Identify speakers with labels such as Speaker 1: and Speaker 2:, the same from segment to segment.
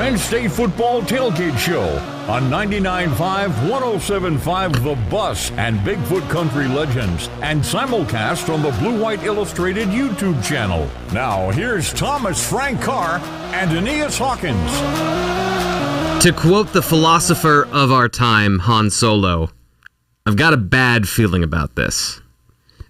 Speaker 1: Penn State Football Tailgate Show on 99.5, 107.5 The Bus and Bigfoot Country Legends, and simulcast on the Blue White Illustrated YouTube channel. Now, here's Thomas Frank Carr and Aeneas Hawkins.
Speaker 2: To quote the philosopher of our time, Han Solo, I've got a bad feeling about this.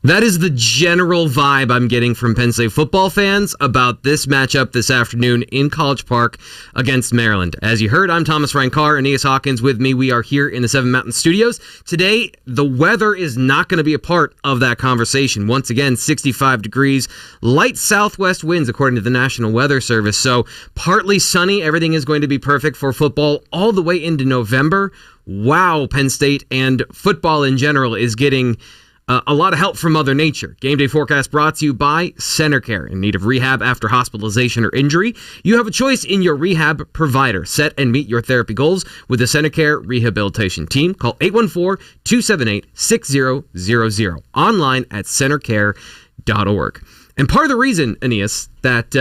Speaker 2: That is the general vibe I'm getting from Penn State football fans about this matchup this afternoon in College Park against Maryland. As you heard, I'm Thomas Frank Carr, Aeneas Hawkins with me. We are here in the Seven Mountain Studios. Today, the weather is not going to be a part of that conversation. Once again, 65 degrees, light southwest winds according to the National Weather Service. So partly sunny, everything is going to be perfect for football all the way into November. Wow, Penn State and football in general is getting a lot of help from Mother Nature. Game day forecast brought to you by Center Care. In need of rehab after hospitalization or injury, you have a choice in your rehab provider. Set and meet your therapy goals with the Center Care Rehabilitation Team. Call 814-278-6000. Online at centercare.org. And part of the reason, Aeneas, that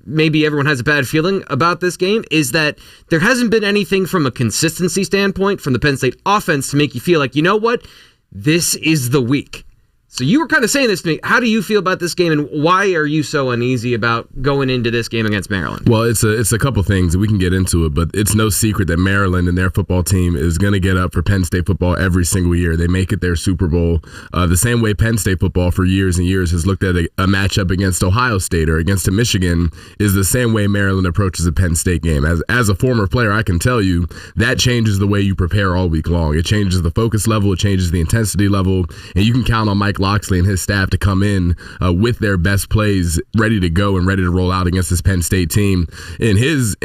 Speaker 2: maybe everyone has a bad feeling about this game is that there hasn't been anything from a consistency standpoint from the Penn State offense to make you feel like, you know what? This is the week. So you were kind of saying this to me. How do you feel about this game, and why are you so uneasy about going into this game against Maryland?
Speaker 3: Well, it's a couple things. We can get into it, but it's no secret that Maryland and their football team is going to get up for Penn State football every single year. They make it their Super Bowl. The same way Penn State football for years and years has looked at a matchup against Ohio State or against a Michigan is the same way Maryland approaches a Penn State game. As a former player, I can tell you that changes the way you prepare all week long. It changes the focus level. It changes the intensity level. And you can count on Mike Loxley and his staff to come in with their best plays ready to go and ready to roll out against this Penn State team. In his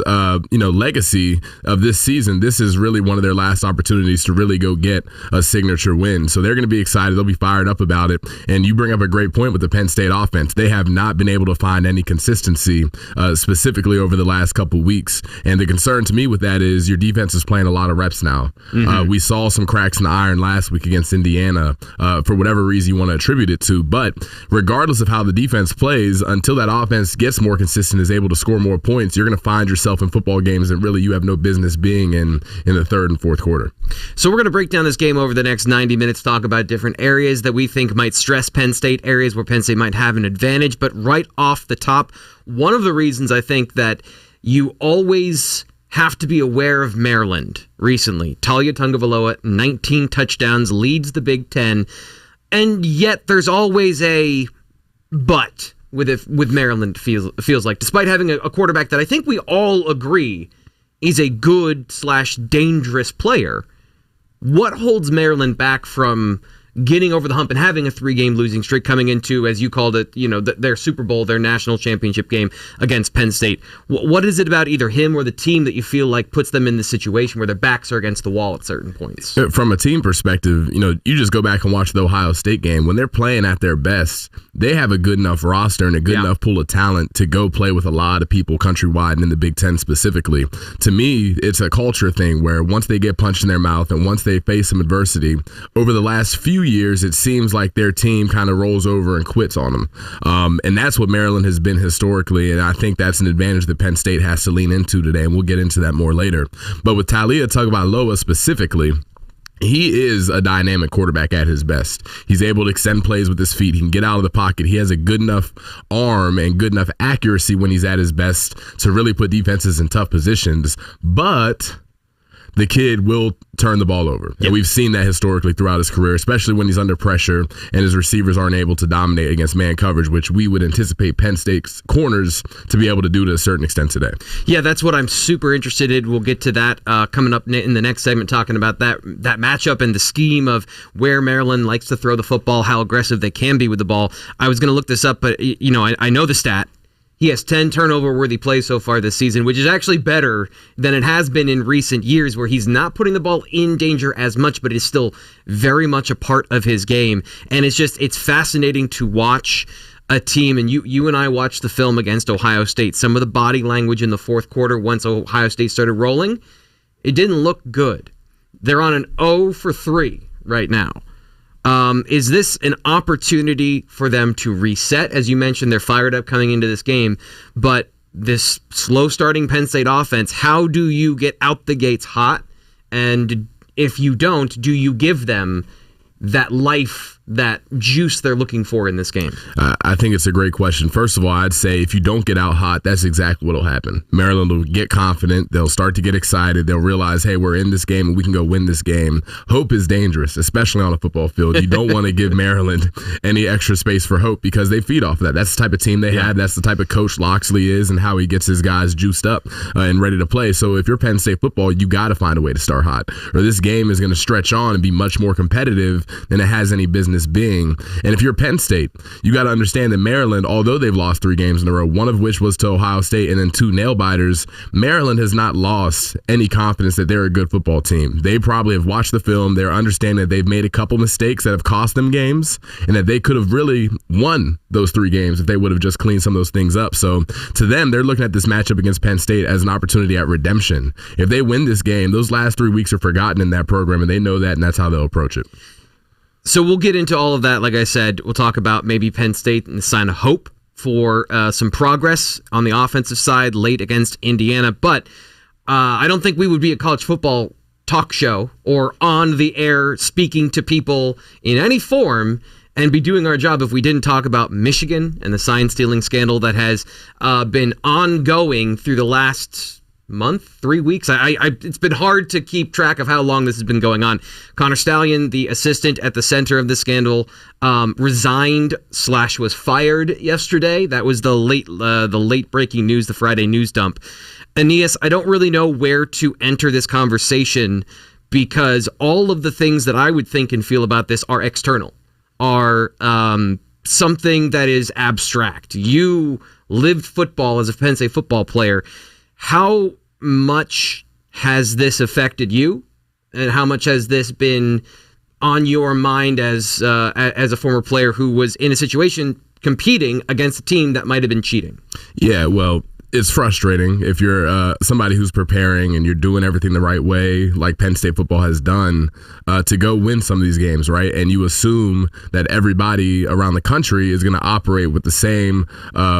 Speaker 3: legacy of this season, this is really one of their last opportunities to really go get a signature win. So they're going to be excited. They'll be fired up about it. And you bring up a great point with the Penn State offense. They have not been able to find any consistency specifically over the last couple weeks. And the concern to me with that is your defense is playing a lot of reps now. We saw some cracks in the iron last week against Indiana for whatever reason you want to attribute it to, but regardless of how the defense plays, until that offense gets more consistent, is able to score more points, you're going to find yourself in football games that really you have no business being in the third and fourth quarter.
Speaker 2: So we're going to break down this game over the next 90 minutes, talk about different areas that we think might stress Penn State, areas where Penn State might have an advantage, but right off the top, one of the reasons I think that you always have to be aware of Maryland recently. Talia Tungavaloa, 19 touchdowns, leads the Big Ten. And yet there's always a but with Maryland, feels like, despite having a quarterback that I think we all agree is a good/dangerous player. What holds Maryland back from getting over the hump and having a 3-game losing streak coming into, as you called it, their Super Bowl, their national championship game against Penn State? What is it about either him or the team that you feel like puts them in the situation where their backs are against the wall at certain points?
Speaker 3: From a team perspective, you just go back and watch the Ohio State game. When they're playing at their best, they have a good enough roster and a good enough pool of talent to go play with a lot of people countrywide and in the Big Ten specifically. To me, it's a culture thing where once they get punched in their mouth and once they face some adversity, over the last few years, it seems like their team kind of rolls over and quits on them. And that's what Maryland has been historically, and I think that's an advantage that Penn State has to lean into today, and we'll get into that more later. But with Talia Tungavaloa specifically, he is a dynamic quarterback at his best. He's able to extend plays with his feet. He can get out of the pocket. He has a good enough arm and good enough accuracy when he's at his best to really put defenses in tough positions. But the kid will turn the ball over. And we've seen that historically throughout his career, especially when he's under pressure and his receivers aren't able to dominate against man coverage, which we would anticipate Penn State's corners to be able to do to a certain extent today.
Speaker 2: Yeah, that's what I'm super interested in. We'll get to that coming up in the next segment, talking about that matchup and the scheme of where Maryland likes to throw the football, how aggressive they can be with the ball. I was going to look this up, but I know the stat. He has 10 turnover-worthy plays so far this season, which is actually better than it has been in recent years, where he's not putting the ball in danger as much, but it is still very much a part of his game. And it's fascinating to watch a team, and you and I watched the film against Ohio State. Some of the body language in the fourth quarter, once Ohio State started rolling, it didn't look good. They're on an 0 for 3 right now. Is this an opportunity for them to reset? As you mentioned, they're fired up coming into this game, but this slow-starting Penn State offense, how do you get out the gates hot? And if you don't, do you give them that life, that juice they're looking for in this game?
Speaker 3: I think it's a great question. First of all, I'd say if you don't get out hot, that's exactly what will happen. Maryland will get confident. They'll start to get excited. They'll realize, hey, we're in this game and we can go win this game. Hope is dangerous, especially on a football field. You don't want to give Maryland any extra space for hope because they feed off of that. That's the type of team they have. That's the type of coach Loxley is and how he gets his guys juiced up and ready to play. So if you're Penn State football, you got to find a way to start hot, or this game is going to stretch on and be much more competitive than it has any business being. And if you're Penn State, you got to understand that Maryland, although they've lost 3 games in a row, one of which was to Ohio State and then 2 nail biters, Maryland has not lost any confidence that they're a good football team. They probably have watched the film. They're understanding that they've made a couple mistakes that have cost them games and that they could have really won those 3 games if they would have just cleaned some of those things up. So to them, they're looking at this matchup against Penn State as an opportunity at redemption. If they win this game, those last 3 weeks are forgotten in that program, and they know that, and that's how they'll approach it.
Speaker 2: So we'll get into all of that. Like I said, we'll talk about maybe Penn State and the sign of hope for some progress on the offensive side late against Indiana. But I don't think we would be a college football talk show or on the air speaking to people in any form and be doing our job if we didn't talk about Michigan and the sign stealing scandal that has been ongoing through the last month, 3 weeks. It's been hard to keep track of how long this has been going on. Connor Stallion, the assistant at the center of the scandal, resigned / was fired yesterday. That was the late breaking news, the Friday news dump. Aeneas, I don't really know where to enter this conversation because all of the things that I would think and feel about this are external, are something that is abstract. You lived football as a Penn State football player. How much has this affected you, and how much has this been on your mind as a former player who was in a situation competing against a team that might have been cheating?
Speaker 3: Yeah, well, it's frustrating if you're somebody who's preparing and you're doing everything the right way, like Penn State football has done, to go win some of these games, right? And you assume that everybody around the country is going to operate with the same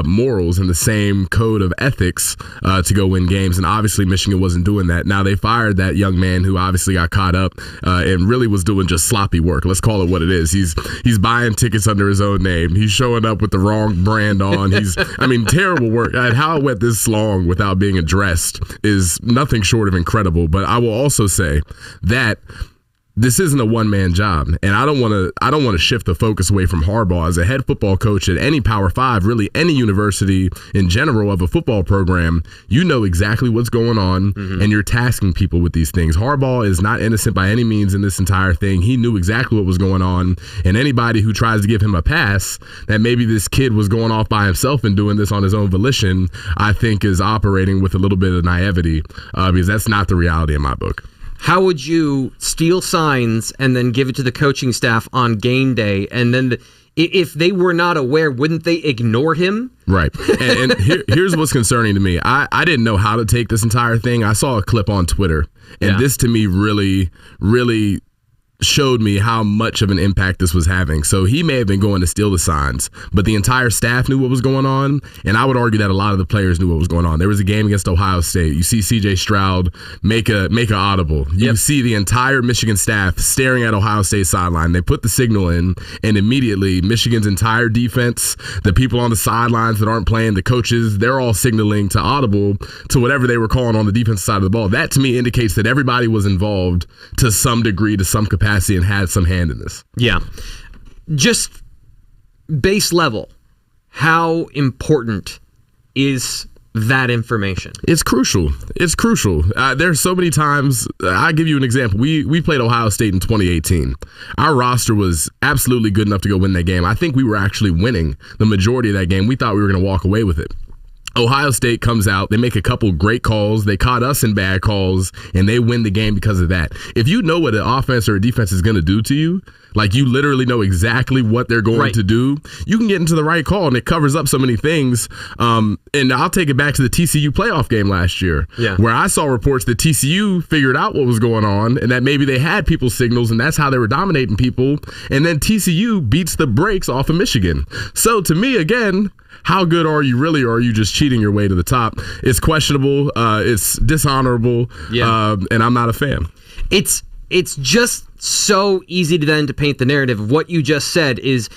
Speaker 3: morals and the same code of ethics to go win games. And obviously Michigan wasn't doing that. Now they fired that young man who obviously got caught up and really was doing just sloppy work. Let's call it what it is. He's buying tickets under his own name. He's showing up with the wrong brand on. Terrible work. How it went this long without being addressed is nothing short of incredible. But I will also say that this isn't a one-man job, and I don't want to shift the focus away from Harbaugh as a head football coach at any Power 5, really any university in general of a football program. You know exactly what's going on, and you're tasking people with these things. Harbaugh is not innocent by any means in this entire thing. He knew exactly what was going on, and anybody who tries to give him a pass that maybe this kid was going off by himself and doing this on his own volition, I think is operating with a little bit of naivety because that's not the reality in my book.
Speaker 2: How would you steal signs and then give it to the coaching staff on game day? And then if they were not aware, wouldn't they ignore him?
Speaker 3: Right. And here's what's concerning to me. I didn't know how to take this entire thing. I saw a clip on Twitter, and this to me really, really showed me how much of an impact this was having. So he may have been going to steal the signs, but the entire staff knew what was going on, and I would argue that a lot of the players knew what was going on. There was a game against Ohio State. You see C.J. Stroud make a audible. You see the entire Michigan staff staring at Ohio State sideline. They put the signal in, and immediately Michigan's entire defense, the people on the sidelines that aren't playing, the coaches, they're all signaling to audible to whatever they were calling on the defensive side of the ball. That to me indicates that everybody was involved to some degree, to some capacity, and had some hand in this.
Speaker 2: Yeah. Just base level, how important is that information?
Speaker 3: It's crucial. It's crucial. There's so many times. I'll give you an example. We played Ohio State in 2018. Our roster was absolutely good enough to go win that game. I think we were actually winning the majority of that game. We thought we were going to walk away with it. Ohio State comes out, they make a couple great calls, they caught us in bad calls, and they win the game because of that. If you know what an offense or a defense is going to do to you, like you literally know exactly what they're going to do, you can get into the right call, and it covers up so many things. And I'll take it back to the TCU playoff game last year, where I saw reports that TCU figured out what was going on and that maybe they had people's signals and that's how they were dominating people. And then TCU beats the brakes off of Michigan. So to me, again, how good are you really, or are you just cheating your way to the top? It's questionable. It's dishonorable. And I'm not a fan.
Speaker 2: It's just so easy to paint the narrative of what you just said is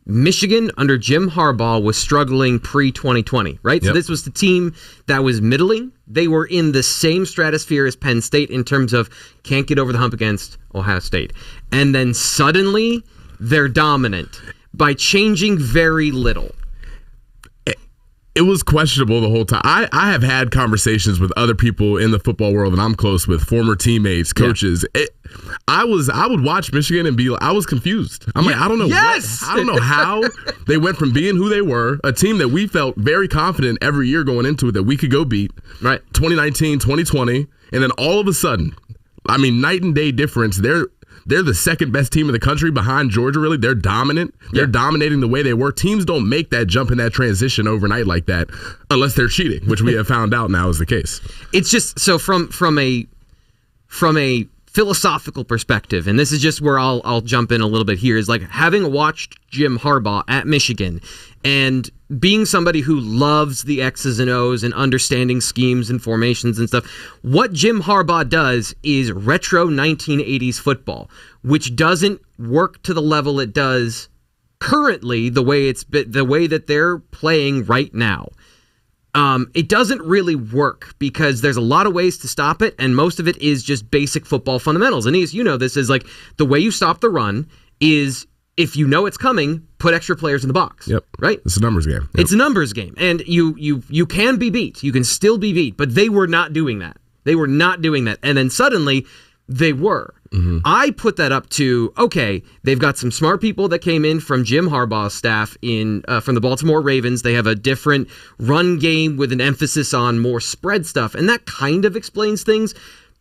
Speaker 2: Michigan under Jim Harbaugh was struggling pre-2020, right? So this was the team that was middling. They were in the same stratosphere as Penn State in terms of can't get over the hump against Ohio State. And then suddenly they're dominant by changing very little.
Speaker 3: It was questionable the whole time. I have had conversations with other people in the football world that I'm close with, former teammates, coaches. I would watch Michigan and I was confused. I'm like, I don't know. I don't know how they went from being who they were, a team that we felt very confident every year going into it that we could go beat, 2019, 2020, and then all of a sudden, I mean, night and day difference. They're the second best team in the country behind Georgia, really. They're dominant. They're dominating the way they were. Teams don't make that jump in that transition overnight like that unless they're cheating, which we have found out now is the case.
Speaker 2: It's just, so from a philosophical perspective, and this is just where I'll jump in a little bit here, is like having watched Jim Harbaugh at Michigan and being somebody who loves the X's and O's and understanding schemes and formations and stuff, what Jim Harbaugh does is retro 1980s football, which doesn't work to the level it does currently, the way that they're playing right now. It doesn't really work because there's a lot of ways to stop it, and most of it is just basic football fundamentals. Aeneas, you know this is like the way you stop the run is if you know it's coming, put extra players in the box. Right?
Speaker 3: It's a numbers game.
Speaker 2: It's a numbers game, and you can be beat. You can still be beat, but they were not doing that. And then suddenly they were. I put that up to, okay, they've got some smart people that came in from Jim Harbaugh's staff from the Baltimore Ravens. They have a different run game with an emphasis on more spread stuff, and that kind of explains things.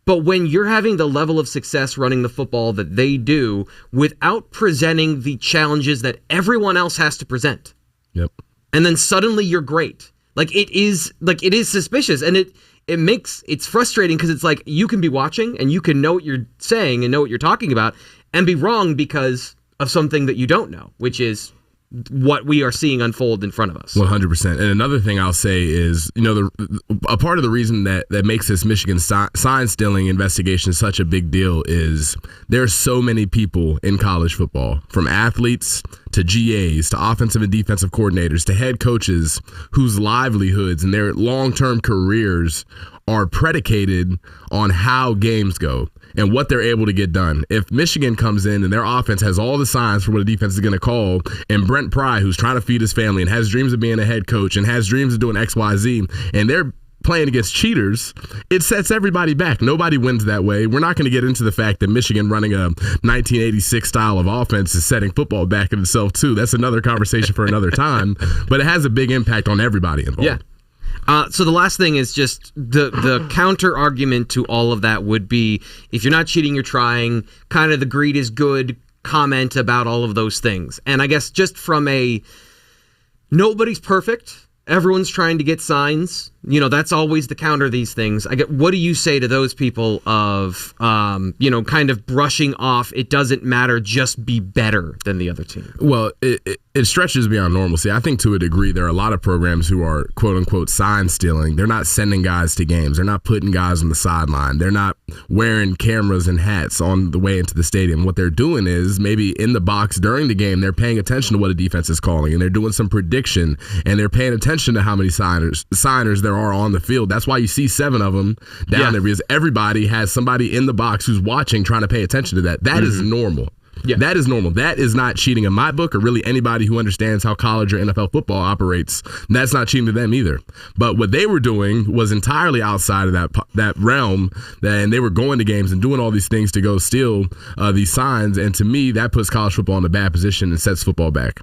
Speaker 2: But when you're having the level of success running the football that they do without presenting the challenges that everyone else has to present, and then suddenly you're great. It is suspicious, and it's frustrating because it's like you can be watching and you can know what you're saying and know what you're talking about and be wrong because of something that you don't know, which is what we are seeing unfold in front of us.
Speaker 3: 100%. And another thing I'll say is, a part of the reason that makes this Michigan sign stealing investigation such a big deal is there are so many people in college football, from athletes to GAs to offensive and defensive coordinators to head coaches whose livelihoods and their long-term careers are predicated on how games go and what they're able to get done. If Michigan comes in and their offense has all the signs for what a defense is going to call, and Brent Pry, who's trying to feed his family and has dreams of being a head coach and has dreams of doing XYZ, and they're playing against cheaters, it sets everybody back. Nobody wins that way. We're not going to get into the fact that Michigan running a 1986 style of offense is setting football back in itself too. That's another conversation for another time, but it has a big impact on everybody involved.
Speaker 2: So the last thing is just the counter argument to all of that would be, if you're not cheating, you're trying, kind of the greed is good comment about all of those things. And I guess just from nobody's perfect, everyone's trying to get signs. That's always the counter to these things. What do you say to those people of, kind of brushing off, it doesn't matter, just be better than the other team?
Speaker 3: Well, it stretches beyond normalcy. I think to a degree there are a lot of programs who are quote unquote sign stealing. They're not sending guys to games. They're not putting guys on the sideline. They're not wearing cameras and hats on the way into the stadium. What they're doing is maybe in the box during the game, they're paying attention to what a defense is calling, and they're doing some prediction, and they're paying attention to how many signers there are on the field. That's why you see 7 of them down there, because everybody has somebody in the box who's watching, trying to pay attention to that. That is normal. That is normal. That is not cheating in my book, or really anybody who understands how college or NFL football operates. That's not cheating to them either. But what they were doing was entirely outside of that realm, and they were going to games and doing all these things to go steal these signs. And to me, that puts college football in a bad position and sets football back.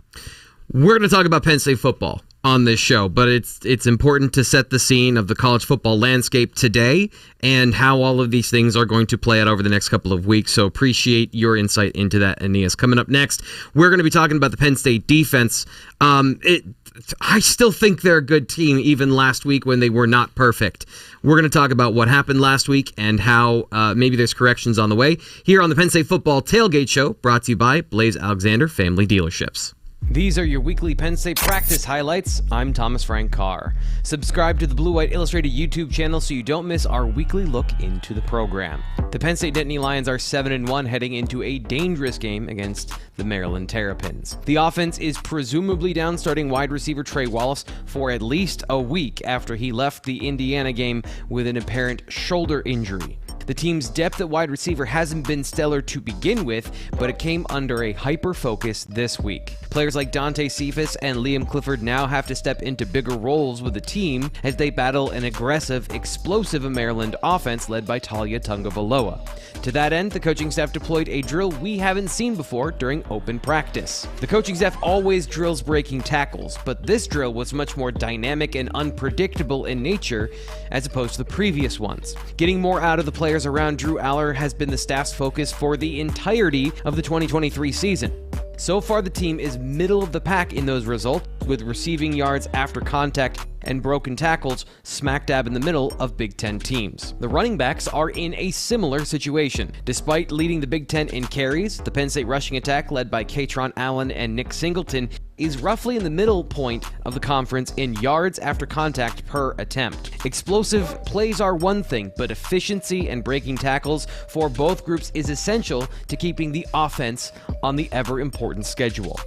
Speaker 2: We're going to talk about Penn State football on this show, but it's important to set the scene of the college football landscape today and how all of these things are going to play out over the next couple of weeks. So appreciate your insight into that, Aeneas. Coming up next, we're going to be talking about the Penn State defense. I still think they're a good team, even last week when they were not perfect. We're going to talk about what happened last week and how maybe there's corrections on the way here on the Penn State Football Tailgate Show, brought to you by Blaze Alexander Family Dealerships. These are your weekly Penn State practice highlights. I'm Thomas Frank Carr. Subscribe to the Blue White Illustrated YouTube channel so you don't miss our weekly look into the program. The Penn State Nittany Lions are 7-1 heading into a dangerous game against the Maryland Terrapins. The offense is presumably down starting wide receiver Trey Wallace for at least a week after he left the Indiana game with an apparent shoulder injury. The team's depth at wide receiver hasn't been stellar to begin with, but it came under a hyper-focus this week. Players like Dante Cephas and Liam Clifford now have to step into bigger roles with the team as they battle an aggressive, explosive Maryland offense led by Talia Tungavaloa. To that end, the coaching staff deployed a drill we haven't seen before during open practice. The coaching staff always drills breaking tackles, but this drill was much more dynamic and unpredictable in nature as opposed to the previous ones. Getting more out of the players around Drew Aller has been the staff's focus for the entirety of the 2023 season. So far, the team is middle of the pack in those results, with receiving yards after contact and broken tackles smack dab in the middle of Big Ten teams. The running backs are in a similar situation. Despite leading the Big Ten in carries, the Penn State rushing attack led by Katron Allen and Nick Singleton is roughly in the middle point of the conference in yards after contact per attempt. Explosive plays are one thing, but efficiency and breaking tackles for both groups is essential to keeping the offense on the ever-important schedule.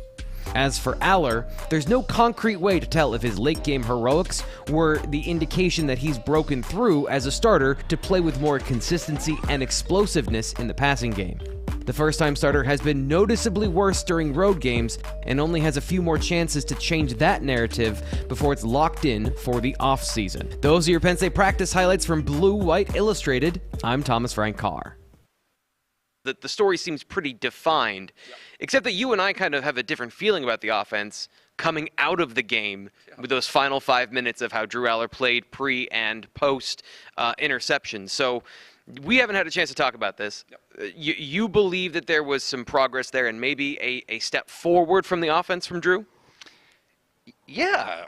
Speaker 2: As for Aller, there's no concrete way to tell if his late-game heroics were the indication that he's broken through as a starter to play with more consistency and explosiveness in the passing game. The first-time starter has been noticeably worse during road games and only has a few more chances to change that narrative before it's locked in for the offseason. Those are your Penn State practice highlights from Blue White Illustrated. I'm Thomas Frank Carr. The story seems pretty defined, except that you and I kind of have a different feeling about the offense coming out of the game with those final 5 minutes of how Drew Aller played pre and post interception. So we haven't had a chance to talk about this. You believe that there was some progress there and maybe a step forward from the offense from Drew?
Speaker 4: Yeah,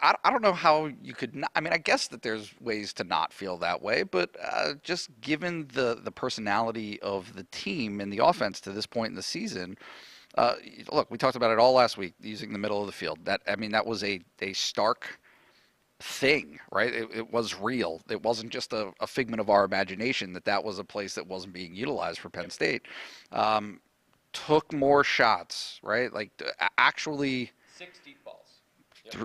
Speaker 4: I don't know how you could not. I mean, I guess that there's ways to not feel that way, but just given the personality of the team and the offense to this point in the season, look, we talked about it all last week, using the middle of the field. That was a stark thing, right? It was real. It wasn't just a figment of our imagination that was a place that wasn't being utilized for Penn State. Took more shots, right? Like actually
Speaker 2: 6 deep balls.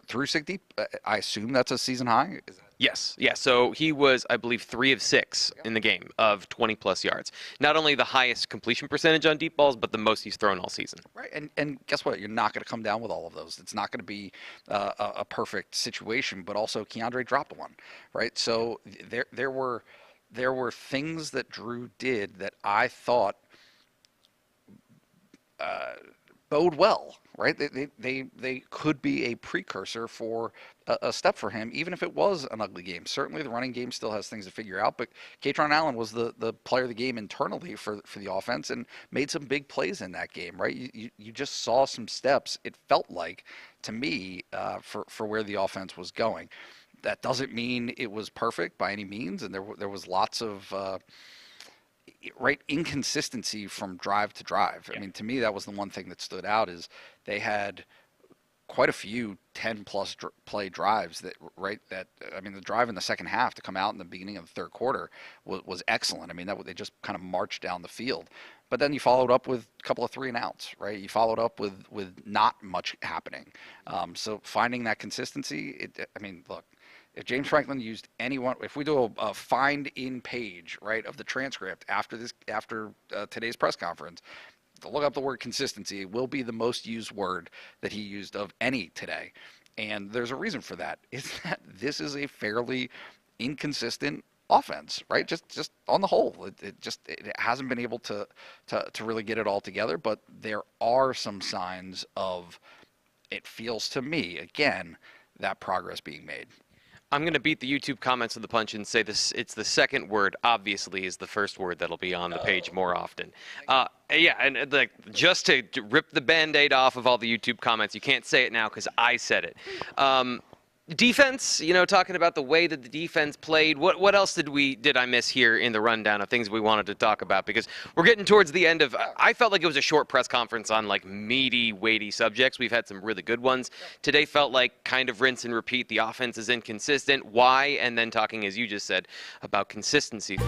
Speaker 4: Through 6 deep. I assume that's a season high. Is that?
Speaker 2: Yes. Yeah. So he was, I believe, 3 of 6 in the game of 20-plus yards. Not only the highest completion percentage on deep balls, but the most he's thrown all season.
Speaker 4: Right. And guess what? You're not going to come down with all of those. It's not going to be a perfect situation. But also, Keandre dropped one. Right. So there were things that Drew did that I thought bode well, right? They could be a precursor for a step for him, even if it was an ugly game. Certainly the running game still has things to figure out, but Katron Allen was the player of the game internally for the offense and made some big plays in that game, right? You just saw some steps, it felt like, to me, for where the offense was going. That doesn't mean it was perfect by any means, and there was lots of inconsistency from drive to drive. I mean, to me, that was the one thing that stood out is they had quite a few 10-plus play drives the drive in the second half to come out in the beginning of the third quarter was excellent. I mean, they just kind of marched down the field. But then you followed up with a couple of 3-and-outs, right? You followed up with not much happening. So finding that consistency, look, if James Franklin used anyone, if we do a find-in page, right, of the transcript after today's press conference, to look up the word consistency will be the most used word that he used of any today. And there's a reason for that. Is that this is a fairly inconsistent offense, right? Just on the whole, it hasn't been able to really get it all together, but there are some signs of it feels to me, again, that progress being made.
Speaker 5: I'm going to beat the YouTube comments to the punch and say this. It's the second word, obviously, is the first word that'll be on the page more often. Yeah, and like just to rip the Band-Aid off of all the YouTube comments, you can't say it now because I said it. Defense, talking about the way that the defense played. What else did I miss here in the rundown of things we wanted to talk about? Because we're getting towards the end of. I felt like it was a short press conference on like meaty, weighty subjects. We've had some really good ones. Today felt like kind of rinse and repeat. The offense is inconsistent. Why? And then talking, as you just said, about consistency.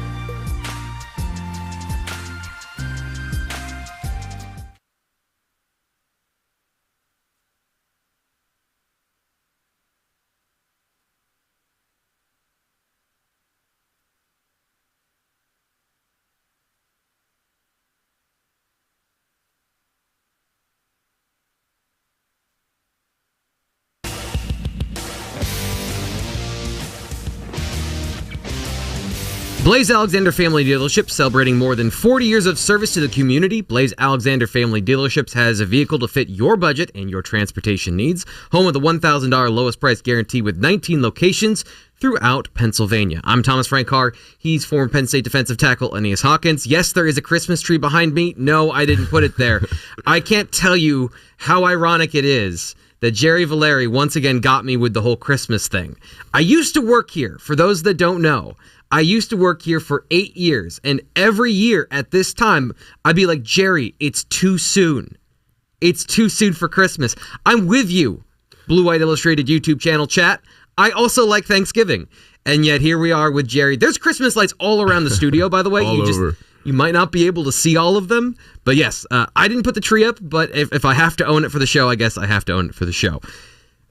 Speaker 2: Blaze Alexander Family Dealerships, celebrating more than 40 years of service to the community. Blaze Alexander Family Dealerships has a vehicle to fit your budget and your transportation needs. Home of the $1,000 lowest price guarantee with 19 locations throughout Pennsylvania. I'm Thomas Frank Carr. He's former Penn State defensive tackle Aeneas Hawkins. Yes, there is a Christmas tree behind me. No, I didn't put it there. I can't tell you how ironic it is that Jerry Valeri once again got me with the whole Christmas thing. I used to work here, for those that don't know. I used to work here for 8 years, and every year at this time, I'd be like, Jerry, it's too soon. It's too soon for Christmas. I'm with you, Blue White Illustrated YouTube channel chat. I also like Thanksgiving, and yet here we are with Jerry. There's Christmas lights all around the studio, by the way. You might not be able to see all of them, but yes, I didn't put the tree up, but if I have to own it for the show, I guess I have to own it for the show.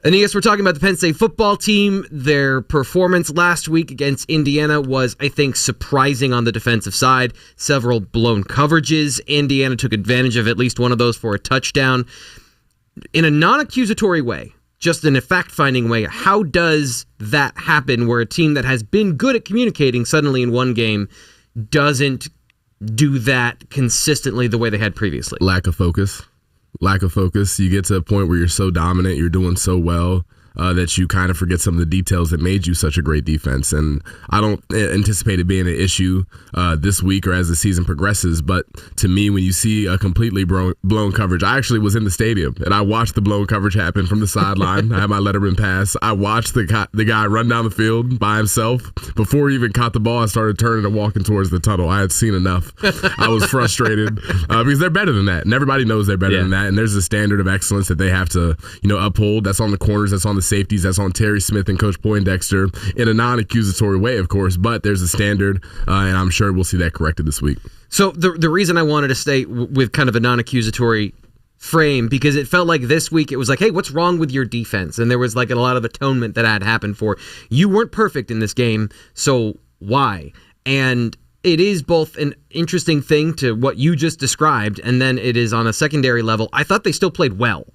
Speaker 2: Aeneas, we're talking about the Penn State football team. Their performance last week against Indiana was, I think, surprising on the defensive side. Several blown coverages. Indiana took advantage of at least one of those for a touchdown. In a non-accusatory way, just in a fact-finding way, how does that happen where a team that has been good at communicating suddenly in one game doesn't do that consistently the way they had previously?
Speaker 3: Lack of focus. You get to a point where you're so dominant, you're doing so well that you kind of forget some of the details that made you such a great defense. And I don't anticipate it being an issue this week or as the season progresses. But to me, when you see a completely blown coverage, I actually was in the stadium and I watched the blown coverage happen from the sideline. I had my Letterman pass. I watched the guy run down the field by himself. Before he even caught the ball, I started turning and walking towards the tunnel. I had seen enough. I was frustrated because they're better than that. And everybody knows they're better than that. And there's a standard of excellence that they have to uphold. That's on the corners. That's on the safeties. That's on Terry Smith and Coach Poindexter in a non-accusatory way, of course, but there's a standard, and I'm sure we'll see that corrected this week.
Speaker 2: So the reason I wanted to stay with kind of a non-accusatory frame, because it felt like this week it was like, hey, what's wrong with your defense? And there was like a lot of atonement that had happened for, you weren't perfect in this game, so why? And it is both an interesting thing to what you just described, and then it is on a secondary level. I thought they still played well.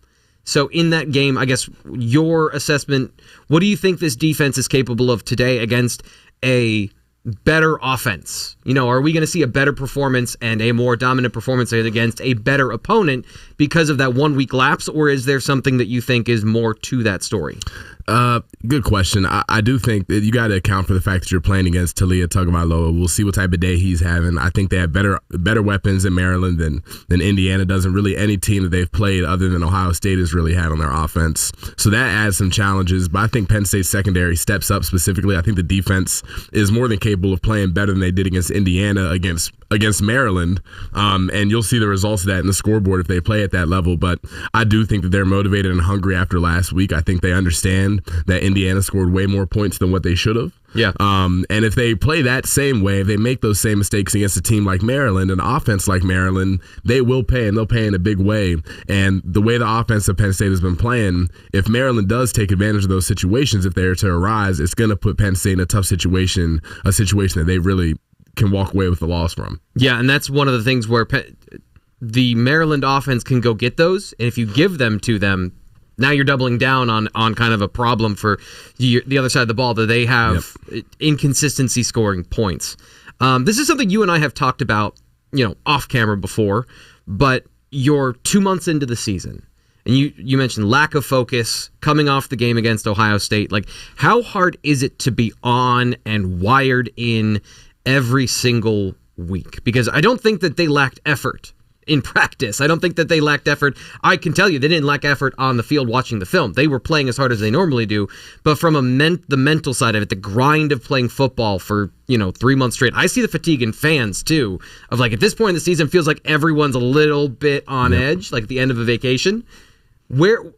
Speaker 2: So in that game, I guess your assessment, what do you think this defense is capable of today against a better offense? Are we going to see a better performance and a more dominant performance against a better opponent because of that 1 week lapse, or is there something that you think is more to that story?
Speaker 3: Good question. I do think that you got to account for the fact that you're playing against Talia Tagovailoa. We'll see what type of day he's having. I think they have better weapons in Maryland than Indiana does, and really any team that they've played other than Ohio State has really had on their offense. So that adds some challenges, but I think Penn State's secondary steps up specifically. I think the defense is more than capable of playing better than they did against Indiana, against Maryland, and you'll see the results of that in the scoreboard if they play at that level. But I do think that they're motivated and hungry after last week. I think they understand that Indiana scored way more points than what they should have.
Speaker 2: Yeah.
Speaker 3: And if they play that same way, if they make those same mistakes against a team like Maryland, an offense like Maryland, they will pay, and they'll pay in a big way. And the way the offense of Penn State has been playing, if Maryland does take advantage of those situations, if they are to arise, it's going to put Penn State in a tough situation, a situation that they really can walk away with the loss from.
Speaker 2: Yeah, and that's one of the things where the Maryland offense can go get those, and if you give them to them, now you're doubling down on kind of a problem for the other side of the ball, that they have inconsistency scoring points. This is something you and I have talked about, off camera before, but you're 2 months into the season, And you mentioned lack of focus coming off the game against Ohio State. Like, how hard is it to be on and wired in every single week? Because I don't think that they lacked effort in practice. I don't think that they lacked effort. I can tell you they didn't lack effort on the field watching the film. They were playing as hard as they normally do. But from the mental side of it, the grind of playing football for 3 months straight, I see the fatigue in fans too. Of like, at this point in the season, feels like everyone's a little bit on edge, like at the end of a vacation.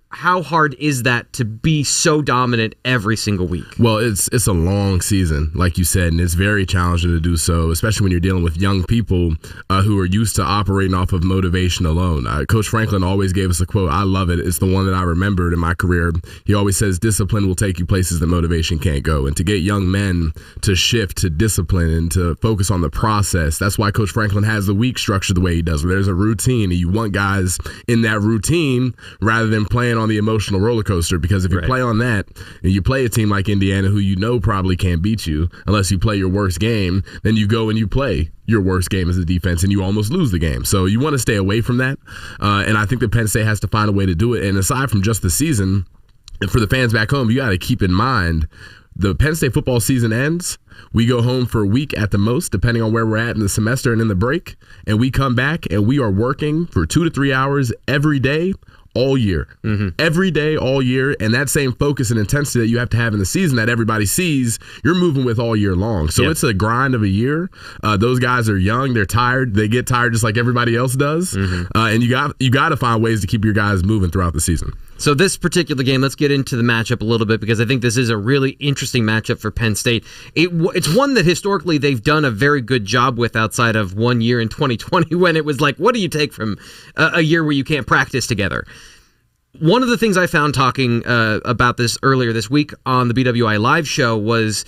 Speaker 2: How hard is that to be so dominant every single week?
Speaker 3: Well, it's a long season, like you said, and it's very challenging to do so, especially when you're dealing with young people who are used to operating off of motivation alone. Coach Franklin always gave us a quote. I love it. It's the one that I remembered in my career. He always says, discipline will take you places that motivation can't go. And to get young men to shift to discipline and to focus on the process, that's why Coach Franklin has the week structured the way he does, where there's a routine, and you want guys in that routine rather than playing on the emotional roller coaster, because if you play on that and you play a team like Indiana, who probably can't beat you unless you play your worst game, then you go and you play your worst game as a defense and you almost lose the game. So you want to stay away from that, and I think that Penn State has to find a way to do it. And aside from just the season, for the fans back home, you got to keep in mind the Penn State football season ends. We go home for a week at the most, depending on where we're at in the semester and in the break, and we come back and we are working for 2 to 3 hours every day all year. Every day, all year, and that same focus and intensity that you have to have in the season that everybody sees, you're moving with all year long. So it's a grind of a year. Those guys are young, they're tired, they get tired just like everybody else does, and you got to find ways to keep your guys moving throughout the season.
Speaker 2: So this particular game, let's get into the matchup a little bit, because I think this is a really interesting matchup for Penn State. It's one that historically they've done a very good job with, outside of 1 year in 2020 when it was like, what do you take from a year where you can't practice together? One of the things I found talking about this earlier this week on the BWI Live show was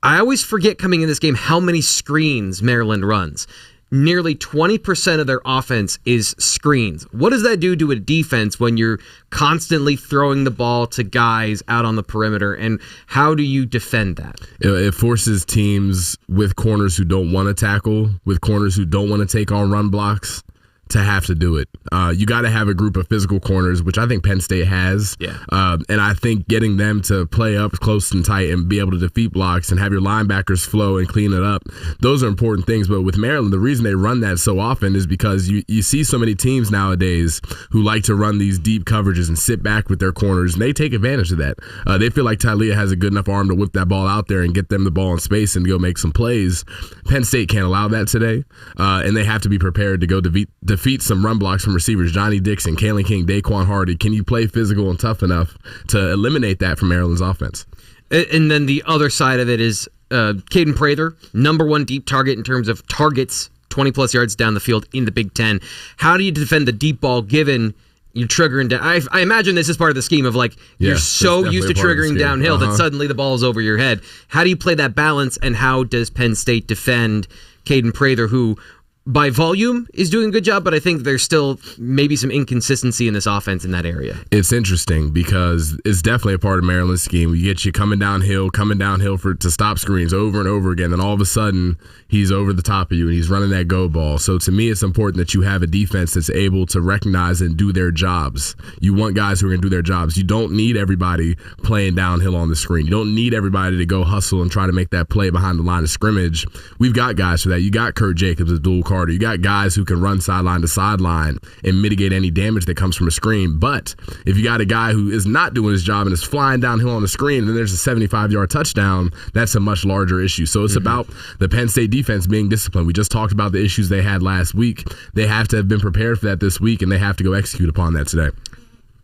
Speaker 2: I always forget coming in this game how many screens Maryland runs. Nearly 20% of their offense is screens. What does that do to a defense when you're constantly throwing the ball to guys out on the perimeter, and how do you defend that?
Speaker 3: It forces teams with corners who don't want to tackle, with corners who don't want to take on run blocks, to have to do it. You got to have a group of physical corners, which I think Penn State has. And I think getting them to play up close and tight and be able to defeat blocks and have your linebackers flow and clean it up, those are important things. But with Maryland, the reason they run that so often is because you see so many teams nowadays who like to run these deep coverages and sit back with their corners, and they take advantage of that. They feel like Talia has a good enough arm to whip that ball out there and get them the ball in space and go make some plays. Penn State can't allow that today, and they have to be prepared to go defeat some run blocks from receivers. Johnny Dixon, Kalen King, Daquan Hardy. Can you play physical and tough enough to eliminate that from Maryland's offense?
Speaker 2: And then the other side of it is Caden Prather, number one deep target in terms of targets, 20-plus yards down the field in the Big Ten. How do you defend the deep ball given you're triggering down? I imagine this is part of the scheme of like you're so used to triggering downhill that suddenly the ball is over your head. How do you play that balance, and how does Penn State defend Caden Prather, who by volume is doing a good job, but I think there's still maybe some inconsistency in this offense in that area?
Speaker 3: It's interesting because it's definitely a part of Maryland's scheme. We get you coming downhill to stop screens over and over again, and all of a sudden he's over the top of you and he's running that go ball. So to me, it's important that you have a defense that's able to recognize and do their jobs. You want guys who are going to do their jobs. You don't need everybody playing downhill on the screen. You don't need everybody to go hustle and try to make that play behind the line of scrimmage. We've got guys for that. You got Kurt Jacobs, Abdul Carter. You got guys who can run sideline to sideline and mitigate any damage that comes from a screen. But if you got a guy who is not doing his job and is flying downhill on the screen, and then there's a 75-yard touchdown, that's a much larger issue. So it's about the Penn State defense being disciplined. We just talked about the issues they had last week. They have to have been prepared for that this week, and they have to go execute upon that today.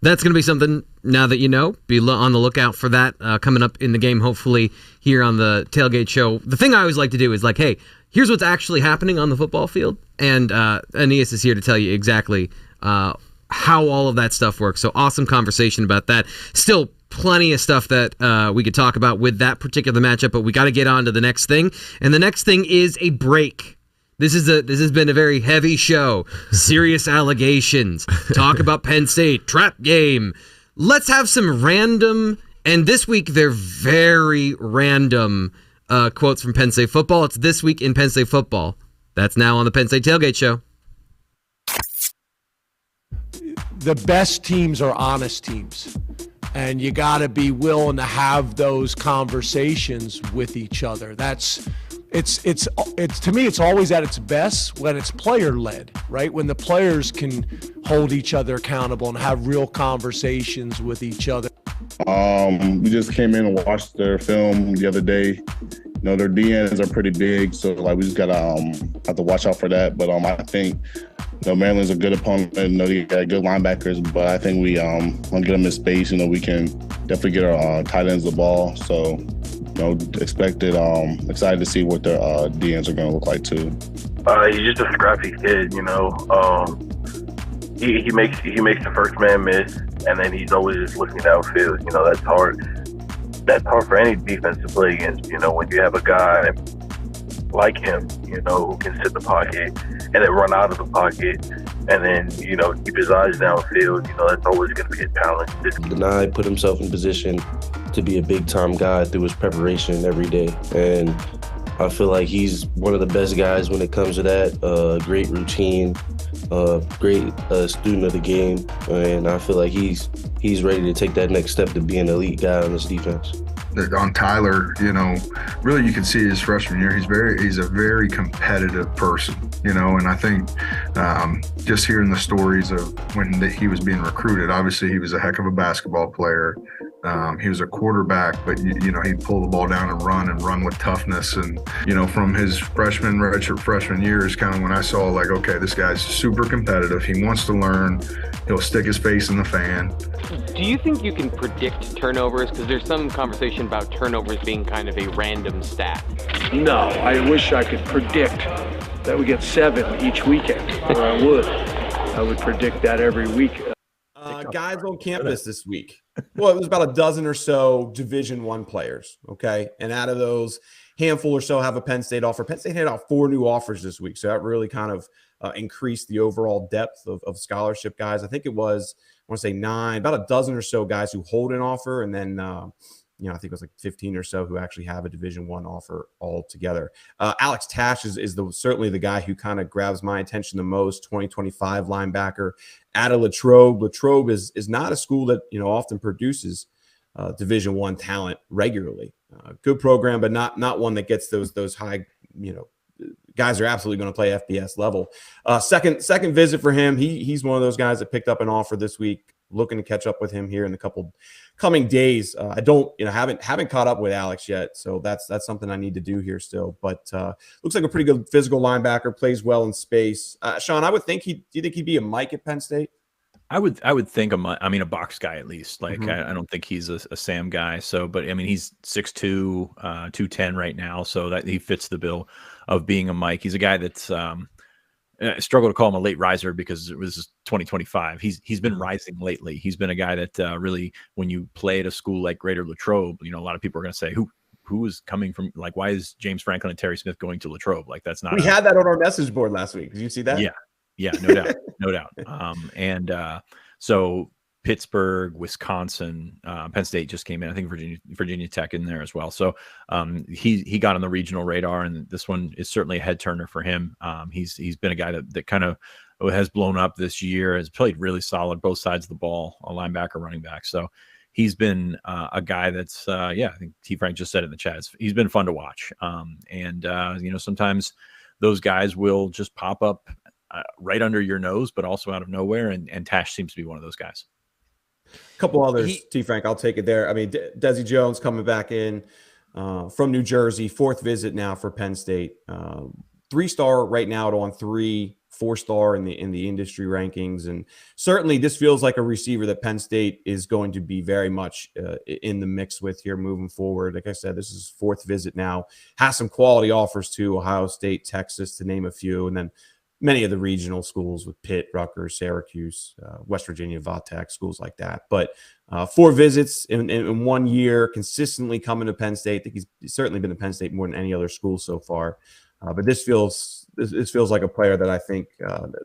Speaker 2: That's going to be something, now that you know, be on the lookout for that coming up in the game, hopefully here on the Tailgate Show. The thing I always like to do is like, hey, here's what's actually happening on the football field, and Aeneas is here to tell you exactly how all of that stuff works. So awesome conversation about that. Still plenty of stuff that we could talk about with that particular matchup, but we got to get on to the next thing, and the next thing is a break. This has been a very heavy show. Serious allegations. Talk about Penn State. Trap game. Let's have some random, and this week they're very random quotes from Penn State football. It's This Week in Penn State Football. That's now on the Penn State Tailgate Show.
Speaker 6: the best teams are honest teams. And you got to be willing to have those conversations with each other. It's to me, it's always at its best when it's player led, right? When the players can hold each other accountable and have real conversations with each other.
Speaker 7: We just came in and watched their film the other day. You know, their DNs are pretty big, so like we just gotta have to watch out for that. But I think, you know, Maryland's a good opponent. You know, they got good linebackers, but I think we gonna get them in space. You know, we can definitely get our tight ends the ball. So, you know, excited to see what their DNs are gonna look like too.
Speaker 8: He's just a scrappy kid, you know. He makes the first man miss, and then he's always just looking downfield. You know, that's hard. That's hard for any defense to play against. You know, when you have a guy like him, you know, who can sit in the pocket and then run out of the pocket, and then, you know, keep his eyes downfield. You know, that's always going to be a challenge.
Speaker 9: Denai put himself in position to be a big-time guy through his preparation every day, and I feel like he's one of the best guys when it comes to that. Great routine, great student of the game, and I feel like he's ready to take that next step to be an elite guy on this defense.
Speaker 10: On Tyler, you know, really you can see his freshman year, he's a very competitive person, you know, and I think just hearing the stories of when he was being recruited, obviously he was a heck of a basketball player. He was a quarterback, but you know, he'd pull the ball down and run with toughness. And, you know, from his redshirt freshman year is kind of when I saw like, okay, this guy's super competitive. He wants to learn. He'll stick his face in the fan.
Speaker 5: Do you think you can predict turnovers? Because there's some conversation about turnovers being kind of a random stat.
Speaker 11: No, I wish I could predict that we get 7 each weekend, or I would predict that every week.
Speaker 12: Guys on campus this week. Well, it was about a dozen or so Division I players, okay? And out of those, handful or so have a Penn State offer. Penn State had out 4 new offers this week, so that really kind of increased the overall depth of scholarship guys. I think it was, I want to say 9, about a dozen or so guys who hold an offer, and then you know, I think it was like 15 or so who actually have a Division I offer altogether. Alex Tash is certainly the guy who kind of grabs my attention the most. 2025 linebacker out of Latrobe. Latrobe is not a school that, you know, often produces Division I talent regularly. Good program, but not one that gets those high, you know, guys are absolutely going to play FBS level. Second visit for him. He's one of those guys that picked up an offer this week. Looking to catch up with him here in the couple coming days. I don't, you know, haven't caught up with Alex yet, so that's something I need to do here still. But looks like a pretty good physical linebacker, plays well in space. Sean, I would think do you think he'd be a Mike at Penn State?
Speaker 13: I would think a box guy at least. Like I don't think he's a Sam guy. So, but I mean, he's 6'2", 210 right now, so that he fits the bill of being a Mike. He's a guy that's I struggle to call him a late riser because it was 2025. He's been rising lately. He's been a guy that really, when you play at a school like Greater Latrobe, you know, a lot of people are going to say, who is coming from, like, why is James Franklin and Terry Smith going to Latrobe? Like, that's not.
Speaker 12: We had that on our message board last week. Did you see that?
Speaker 13: Yeah, no doubt. So Pittsburgh, Wisconsin, Penn State just came in. I think Virginia Tech in there as well. So he got on the regional radar, and this one is certainly a head turner for him. He's been a guy that kind of has blown up this year, has played really solid both sides of the ball, a linebacker, running back. So he's been a guy that's I think T. Frank just said it in the chat. He's been fun to watch. You know, sometimes those guys will just pop up right under your nose, but also out of nowhere. And Tash seems to be one of those guys.
Speaker 12: A couple others, T. Frank, I'll take it there. I mean, Desi Jones coming back in from New Jersey, 4th visit now for Penn State. 3-star right now on 3, 4-star in the industry rankings. And certainly this feels like a receiver that Penn State is going to be very much in the mix with here moving forward. Like I said, this is 4th visit now. Has some quality offers too, Ohio State, Texas, to name a few. And then many of the regional schools with Pitt, Rutgers, Syracuse, West Virginia, Vatech, schools like that. But 4 visits in 1 year, consistently coming to Penn State. I think he's certainly been to Penn State more than any other school so far. But this feels like a player that I think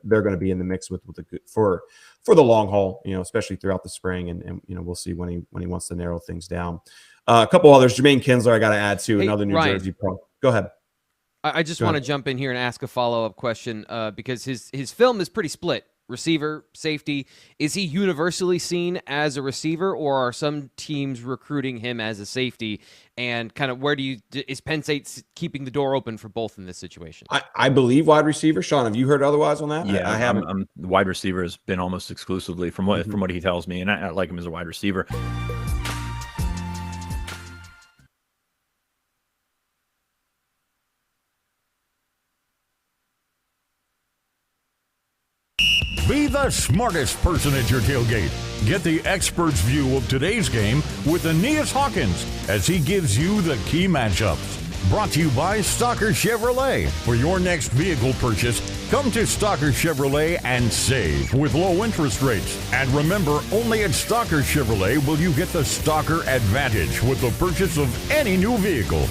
Speaker 12: they're going to be in the mix with for the long haul, you know, especially throughout the spring. And you know, we'll see when he wants to narrow things down. A couple others. Jermaine Kinsler, I got to add to another New Jersey pro. Go ahead.
Speaker 14: I just want to jump in here and ask a follow-up question because his film is pretty split receiver, safety. Is he universally seen as a receiver, or are some teams recruiting him as a safety? And kind of is Penn State keeping the door open for both in this situation?
Speaker 12: I believe wide receiver. Sean, have you heard otherwise on that?
Speaker 13: Yeah,
Speaker 12: I haven't.
Speaker 13: Wide receiver has been almost exclusively from what he tells me, and I like him as a wide receiver.
Speaker 1: Be the smartest person at your tailgate. Get the expert's view of today's game with Aeneas Hawkins as he gives you the key matchups. Brought to you by Stalker Chevrolet. For your next vehicle purchase, come to Stalker Chevrolet and save with low interest rates. And remember, only at Stalker Chevrolet will you get the Stalker Advantage with the purchase of any new vehicle.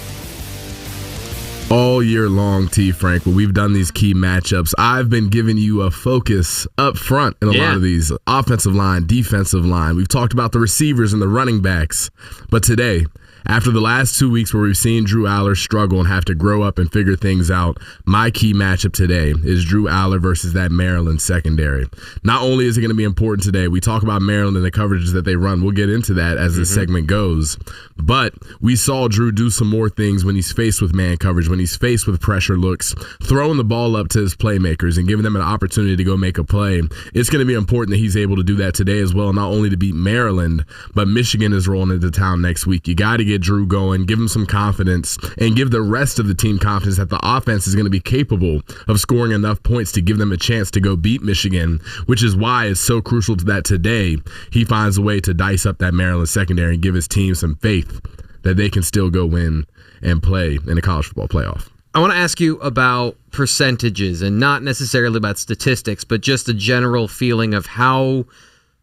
Speaker 3: All year long, T. Frank, when we've done these key matchups, I've been giving you a focus up front in a lot of these. Offensive line, defensive line. We've talked about the receivers and the running backs. But today, after the last 2 weeks where we've seen Drew Aller struggle and have to grow up and figure things out, my key matchup today is Drew Aller versus that Maryland secondary. Not only is it going to be important today, we talk about Maryland and the coverages that they run. We'll get into that as the segment goes. But we saw Drew do some more things when he's faced with man coverage, when he's faced with pressure looks, throwing the ball up to his playmakers and giving them an opportunity to go make a play. It's going to be important that he's able to do that today as well, not only to beat Maryland, but Michigan is rolling into town next week. You got to get Drew going, give him some confidence, and give the rest of the team confidence that the offense is going to be capable of scoring enough points to give them a chance to go beat Michigan, which is why it's so crucial that today he finds a way to dice up that Maryland secondary and give his team some faith that they can still go win and play in a college football playoff.
Speaker 2: I want to ask you about percentages, and not necessarily about statistics, but just a general feeling of how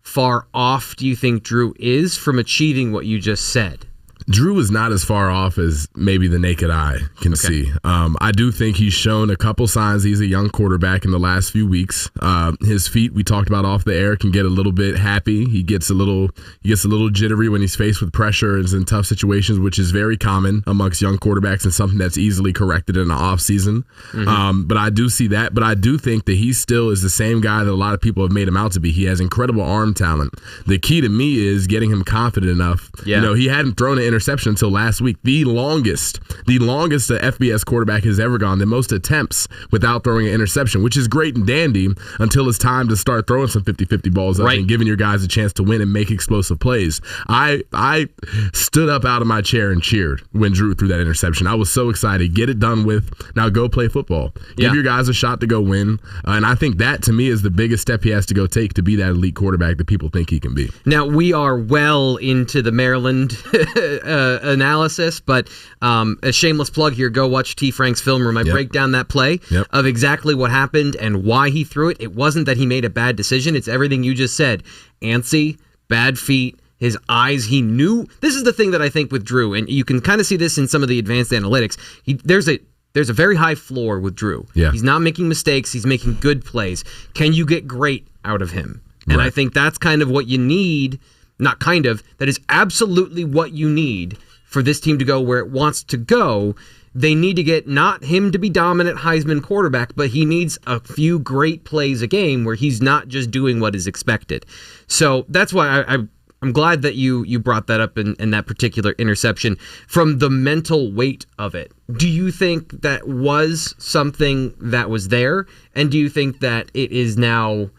Speaker 2: far off do you think Drew is from achieving what you just said?
Speaker 3: Drew is not as far off as maybe the naked eye can see. I do think he's shown a couple signs he's a young quarterback in the last few weeks. His feet, we talked about off the air, can get a little bit happy. He gets a little jittery when he's faced with pressure and is in tough situations, which is very common amongst young quarterbacks and something that's easily corrected in the offseason. But I do see that. But I do think that he still is the same guy that a lot of people have made him out to be. He has incredible arm talent. The key to me is getting him confident enough.
Speaker 2: Yeah.
Speaker 3: You know, he hadn't thrown an interception until last week. The longest the FBS quarterback has ever gone, the most attempts without throwing an interception, which is great and dandy until it's time to start throwing some 50-50 balls up and giving your guys a chance to win and make explosive plays. I stood up out of my chair and cheered when Drew threw that interception. I was so excited. Get it done with. Now go play football. Give your guys a shot to go win. And I think that, to me, is the biggest step he has to go take to be that elite quarterback that people think he can be.
Speaker 2: Now, we are well into the Maryland analysis, but a shameless plug here, go watch T. Frank's Film Room. I break down that play of exactly what happened and why he threw it. It wasn't that he made a bad decision. It's everything you just said. Antsy, bad feet, his eyes, he knew. This is the thing that I think with Drew, and you can kind of see this in some of the advanced analytics. There's a very high floor with Drew. He's not making mistakes. He's making good plays. Can you get great out of him? And I think that's kind of what you need. Not kind of. That is absolutely what you need for this team to go where it wants to go. They need to get not him to be dominant Heisman quarterback, but he needs a few great plays a game where he's not just doing what is expected. So that's why I'm glad that you brought that up in that particular interception. From the mental weight of it, do you think that was something that was there? And do you think that it is now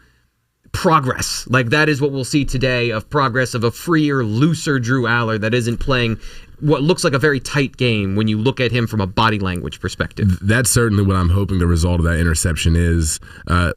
Speaker 2: progress? Like, that is what we'll see today, of progress of a freer, looser Drew Aller that isn't playing what looks like a very tight game when you look at him from a body language perspective.
Speaker 3: That's certainly what I'm hoping the result of that interception is.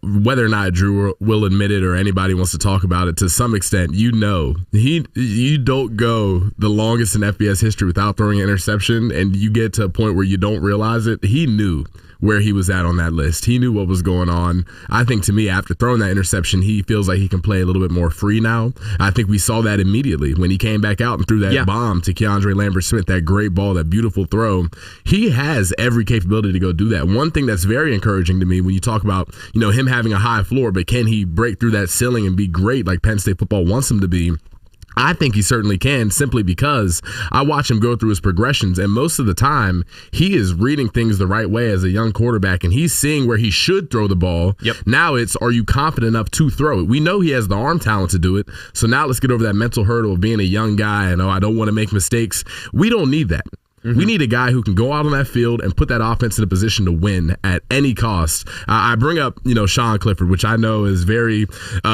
Speaker 3: Whether or not Drew will admit it or anybody wants to talk about it, to some extent, you don't go the longest in FBS history without throwing an interception, and you get to a point where you don't realize it. He knew where he was at on that list. He knew what was going on. I think, to me, after throwing that interception, he feels like he can play a little bit more free now. I think we saw that immediately when he came back out and threw that bomb to Keandre Lambert-Smith, that great ball, that beautiful throw. He has every capability to go do that. One thing that's very encouraging to me when you talk about, him having a high floor, but can he break through that ceiling and be great like Penn State football wants him to be? I think he certainly can, simply because I watch him go through his progressions, and most of the time he is reading things the right way as a young quarterback, and he's seeing where he should throw the ball.
Speaker 2: Yep.
Speaker 3: Now it's, are you confident enough to throw it? We know he has the arm talent to do it, so now let's get over that mental hurdle of being a young guy and, I don't want to make mistakes. We don't need that. We need a guy who can go out on that field and put that offense in a position to win at any cost. I bring up, Sean Clifford, which I know is very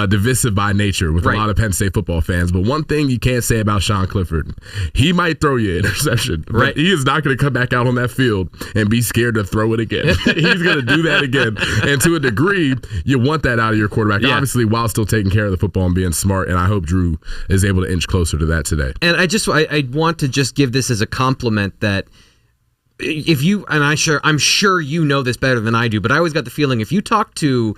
Speaker 3: divisive by nature with a lot of Penn State football fans. But one thing you can't say about Sean Clifford, he might throw you an interception. Right. He is not going to come back out on that field and be scared to throw it again. He's going to do that again. And to a degree, you want that out of your quarterback, obviously, while still taking care of the football and being smart. And I hope Drew is able to inch closer to that today.
Speaker 2: And I want to just give this as a compliment that if you, and I'm sure you know this better than I do, but I always got the feeling if you talk to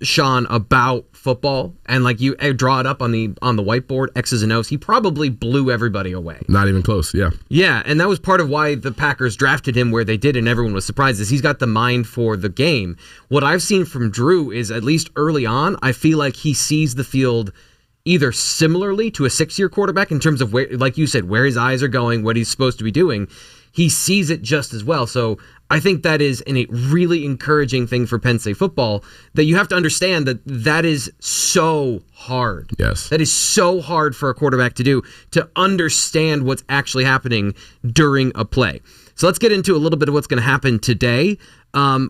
Speaker 2: Sean about football and like you draw it up on the whiteboard, X's and O's, he probably blew everybody away.
Speaker 3: Not even close, yeah.
Speaker 2: Yeah, and that was part of why the Packers drafted him where they did, and everyone was surprised, is he's got the mind for the game. What I've seen from Drew is, at least early on, I feel like he sees the field either similarly to a 6-year quarterback in terms of where, like you said, where his eyes are going, what he's supposed to be doing. He sees it just as well. So I think that is a really encouraging thing for Penn State football, that you have to understand that is so hard.
Speaker 3: Yes.
Speaker 2: That is so hard for a quarterback to do, to understand what's actually happening during a play. So let's get into a little bit of what's going to happen today. Are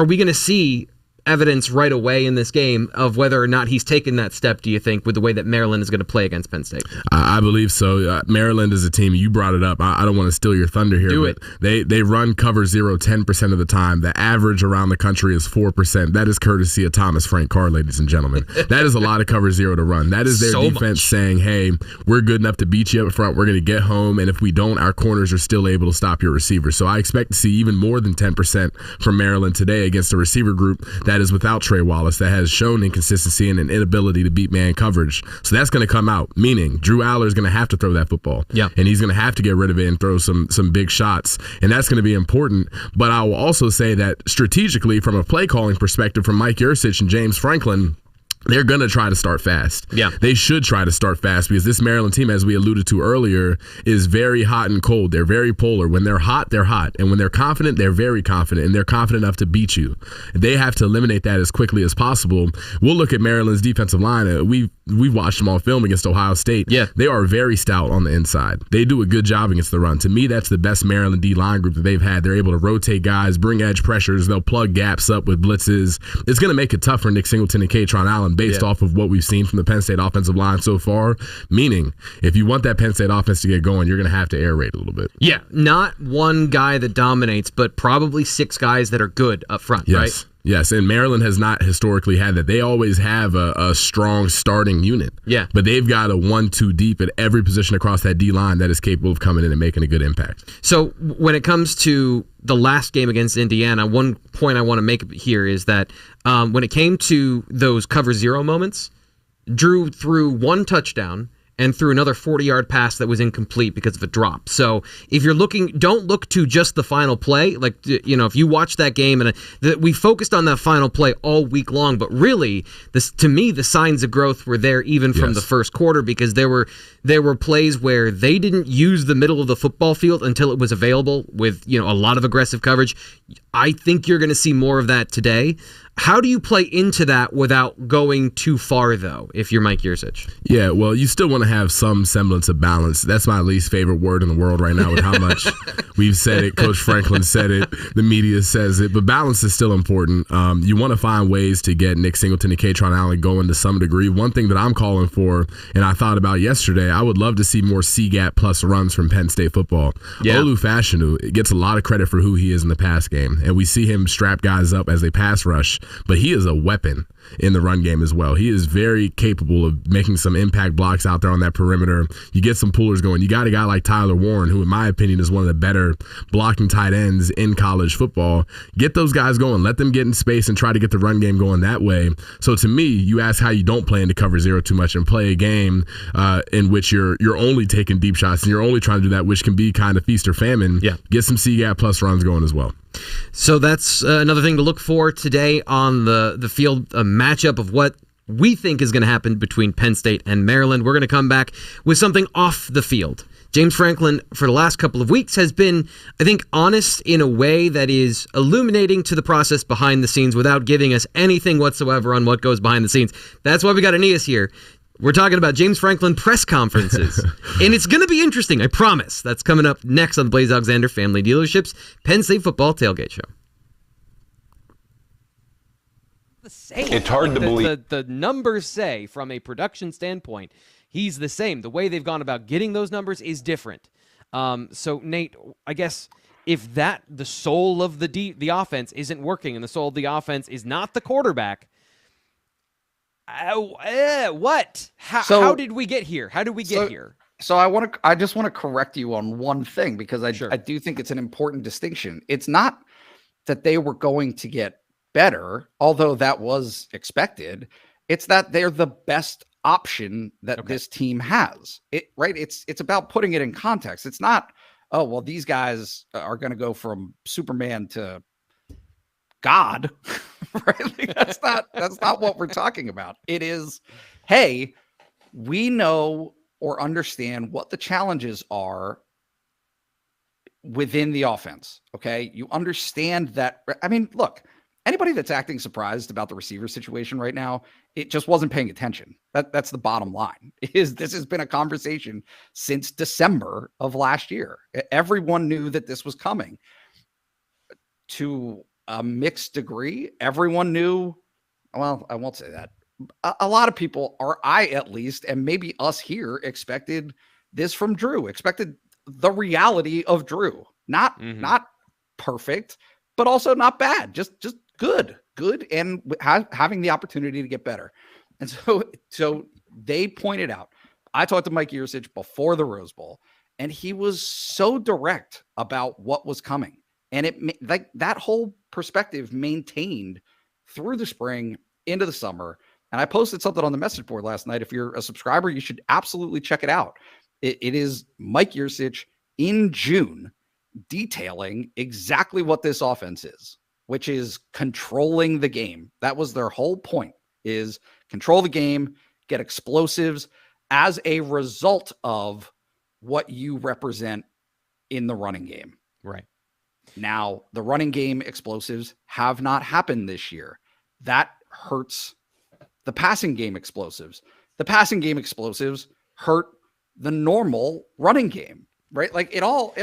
Speaker 2: we going to see evidence right away in this game of whether or not he's taken that step, do you think, with the way that Maryland is going to play against Penn State?
Speaker 3: I believe so. Maryland is a team, you brought it up. I don't want to steal your thunder here. They run cover 0 10% of the time. The average around the country is 4%. That is courtesy of Thomas Frank Carr, ladies and gentlemen. That is a lot of cover 0 to run. That is their defense saying, hey, we're good enough to beat you up front. We're going to get home, and if we don't, our corners are still able to stop your receivers. So I expect to see even more than 10% from Maryland today against a receiver group that is without Trey Wallace, that has shown inconsistency and an inability to beat man coverage. So that's going to come out, meaning Drew Aller is going to have to throw that football.
Speaker 2: Yeah.
Speaker 3: And he's going to have to get rid of it and throw some big shots. And that's going to be important. But I will also say that strategically, from a play calling perspective, from Mike Yurcich and James Franklin, they're going to try to start fast.
Speaker 2: Yeah.
Speaker 3: They should try to start fast, because this Maryland team, as we alluded to earlier, is very hot and cold. They're very polar. When they're hot, they're hot. And when they're confident, they're very confident. And they're confident enough to beat you. They have to eliminate that as quickly as possible. We'll look at Maryland's defensive line. We've watched them on film against Ohio State.
Speaker 2: Yeah.
Speaker 3: They are very stout on the inside. They do a good job against the run. To me, that's the best Maryland D-line group that they've had. They're able to rotate guys, bring edge pressures. They'll plug gaps up with blitzes. It's going to make it tough for Nick Singleton and Kaytron Allen based off of what we've seen from the Penn State offensive line so far, meaning if you want that Penn State offense to get going, you're going to have to air raid a little bit.
Speaker 2: Yeah, not one guy that dominates, but probably 6 guys that are good up front, right?
Speaker 3: Yes, and Maryland has not historically had that. They always have a strong starting unit.
Speaker 2: Yeah.
Speaker 3: But they've got a 1-2 deep at every position across that D-line that is capable of coming in and making a good impact.
Speaker 2: So when it comes to the last game against Indiana, one point I want to make here is that when it came to those cover 0 moments, Drew threw 1 touchdown and threw another 40-yard pass that was incomplete because of a drop. So if you're looking, don't look to just the final play. Like, if you watch that game, and we focused on that final play all week long, but really, to me, the signs of growth were there even from the first quarter, because there were plays where they didn't use the middle of the football field until it was available with, a lot of aggressive coverage. I think you're going to see more of that today. How do you play into that without going too far, though, if you're Mike Yurcich?
Speaker 3: Yeah, well, you still want to have some semblance of balance. That's my least favorite word in the world right now with how much we've said it. Coach Franklin said it. The media says it. But balance is still important. You want to find ways to get Nick Singleton and Kaytron Allen going to some degree. One thing that I'm calling for, and I thought about yesterday, I would love to see more C-gap plus runs from Penn State football.
Speaker 2: Yeah.
Speaker 3: Olu Fashanu gets a lot of credit for who he is in the pass game. And we see him strap guys up as they pass rush. But he is a weapon in the run game as well. He is very capable of making some impact blocks out there on that perimeter. You get some pullers going. You got a guy like Tyler Warren, who in my opinion is one of the better blocking tight ends in college football. Get those guys going. Let them get in space and try to get the run game going that way. So to me, you ask how you don't play into cover 0 too much and play a game in which you're only taking deep shots and you're only trying to do that, which can be kind of feast or famine.
Speaker 2: Yeah.
Speaker 3: Get some C-gap plus runs going as well.
Speaker 2: So that's another thing to look for today on the field, a matchup of what we think is going to happen between Penn State and Maryland. We're going to come back with something off the field. James Franklin, for the last couple of weeks, has been, I think, honest in a way that is illuminating to the process behind the scenes without giving us anything whatsoever on what goes behind the scenes. That's why we got Aeneas here. We're talking about James Franklin press conferences. And it's going to be interesting, I promise. That's coming up next on the Blaze Alexander Family Dealerships Penn State Football Tailgate Show.
Speaker 14: It's hard to believe. The numbers say, from a production standpoint, he's the same. The way they've gone about getting those numbers is different. So, Nate, I guess if the soul of the offense isn't working and the soul of the offense is not the quarterback, what? How did we get here? How did we get here?
Speaker 4: So I just want to correct you on one thing, because I do think it's an important distinction. It's not that they were going to get better, although that was expected. It's that they're the best option that this team has. It's about putting it in context. It's not, oh, well, these guys are going to go from Superman to God. Right? Like, that's not what we're talking about. It is, hey, we know or understand what the challenges are within the offense. Okay. You understand that. I mean, look, anybody that's acting surprised about the receiver situation right now, it just wasn't paying attention. That's the bottom line. This has been a conversation since December of last year. Everyone knew that this was coming. To a mixed degree, everyone knew, well, I won't say that. A lot of people, or I at least, and maybe us here, expected this from Drew, expected the reality of Drew. Not perfect, but also not bad. Just good, and having the opportunity to get better. And so they pointed out, I talked to Mike Yurcich before the Rose Bowl, and he was so direct about what was coming. And that whole perspective maintained through the spring into the summer. And I posted something on the message board last night. If you're a subscriber, you should absolutely check it out. It is Mike Yurcich in June detailing exactly what this offense is, which is controlling the game. That was their whole point, is control the game, get explosives as a result of what you represent in the running game.
Speaker 14: Right.
Speaker 4: Now, the running game explosives have not happened this year. That hurts the passing game explosives. The passing game explosives hurt the normal running game, right? Like it all.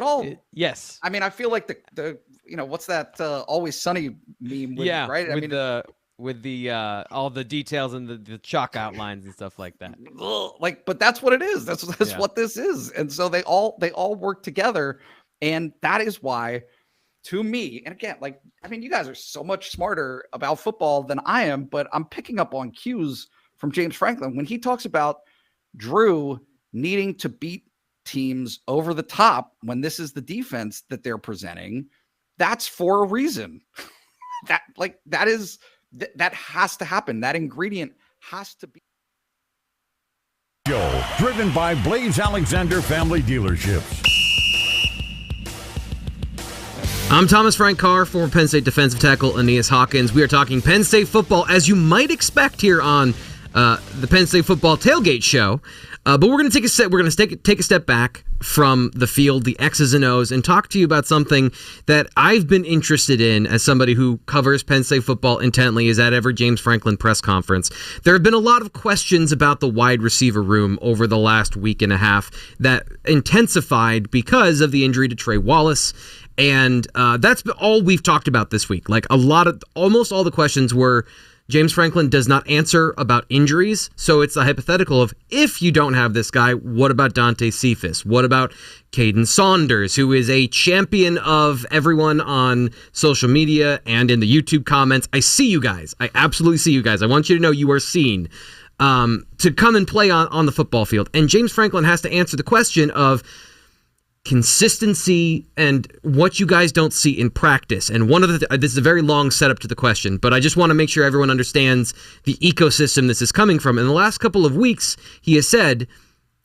Speaker 14: Yes.
Speaker 4: I mean, I feel like the what's that Always Sunny meme? Right.
Speaker 14: With the all the details and the chalk outlines and stuff like that.
Speaker 4: But that's what it is. That's what this is. And so they all work together, and that is why, to me, and again, you guys are so much smarter about football than I am, but I'm picking up on cues from James Franklin when he talks about Drew needing to beat teams over the top when this is the defense that they're presenting. That's for a reason. That has to happen. That ingredient has to be.
Speaker 1: Show driven by Blaze Alexander Family Dealerships.
Speaker 2: I'm Thomas Frank Carr, former Penn State defensive tackle Aeneas Hawkins. We are talking Penn State football, as you might expect here on the Penn State Football Tailgate Show. But we're going to take a step. We're going to take a step back from the field, the X's and O's, and talk to you about something that I've been interested in as somebody who covers Penn State football intently. Is at every James Franklin press conference. There have been a lot of questions about the wide receiver room over the last week and a half that intensified because of the injury to Trey Wallace. And that's all we've talked about this week. Almost all the questions were James Franklin does not answer about injuries. So it's a hypothetical of, if you don't have this guy, what about Dante Cephas? What about Caden Saunders, who is a champion of everyone on social media and in the YouTube comments? I see you guys. I absolutely see you guys. I want you to know you are seen to come and play on the football field. And James Franklin has to answer the question of consistency and what you guys don't see in practice. And this is a very long setup to the question, but I just want to make sure everyone understands the ecosystem this is coming from. In the last couple of weeks, he has said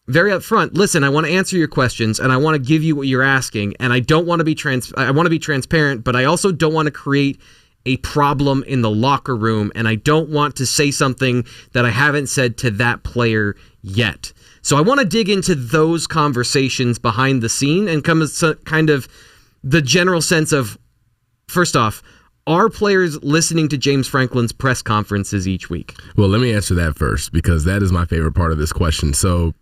Speaker 2: very upfront, listen, I want to answer your questions and I want to give you what you're asking. And I don't want to be I want to be transparent, but I also don't want to create a problem in the locker room, and I don't want to say something that I haven't said to that player yet. So I want to dig into those conversations behind the scene and come to kind of the general sense of, first off, are players listening to James Franklin's press conferences each week?
Speaker 3: Well, let me answer that first, because that is my favorite part of this question. So,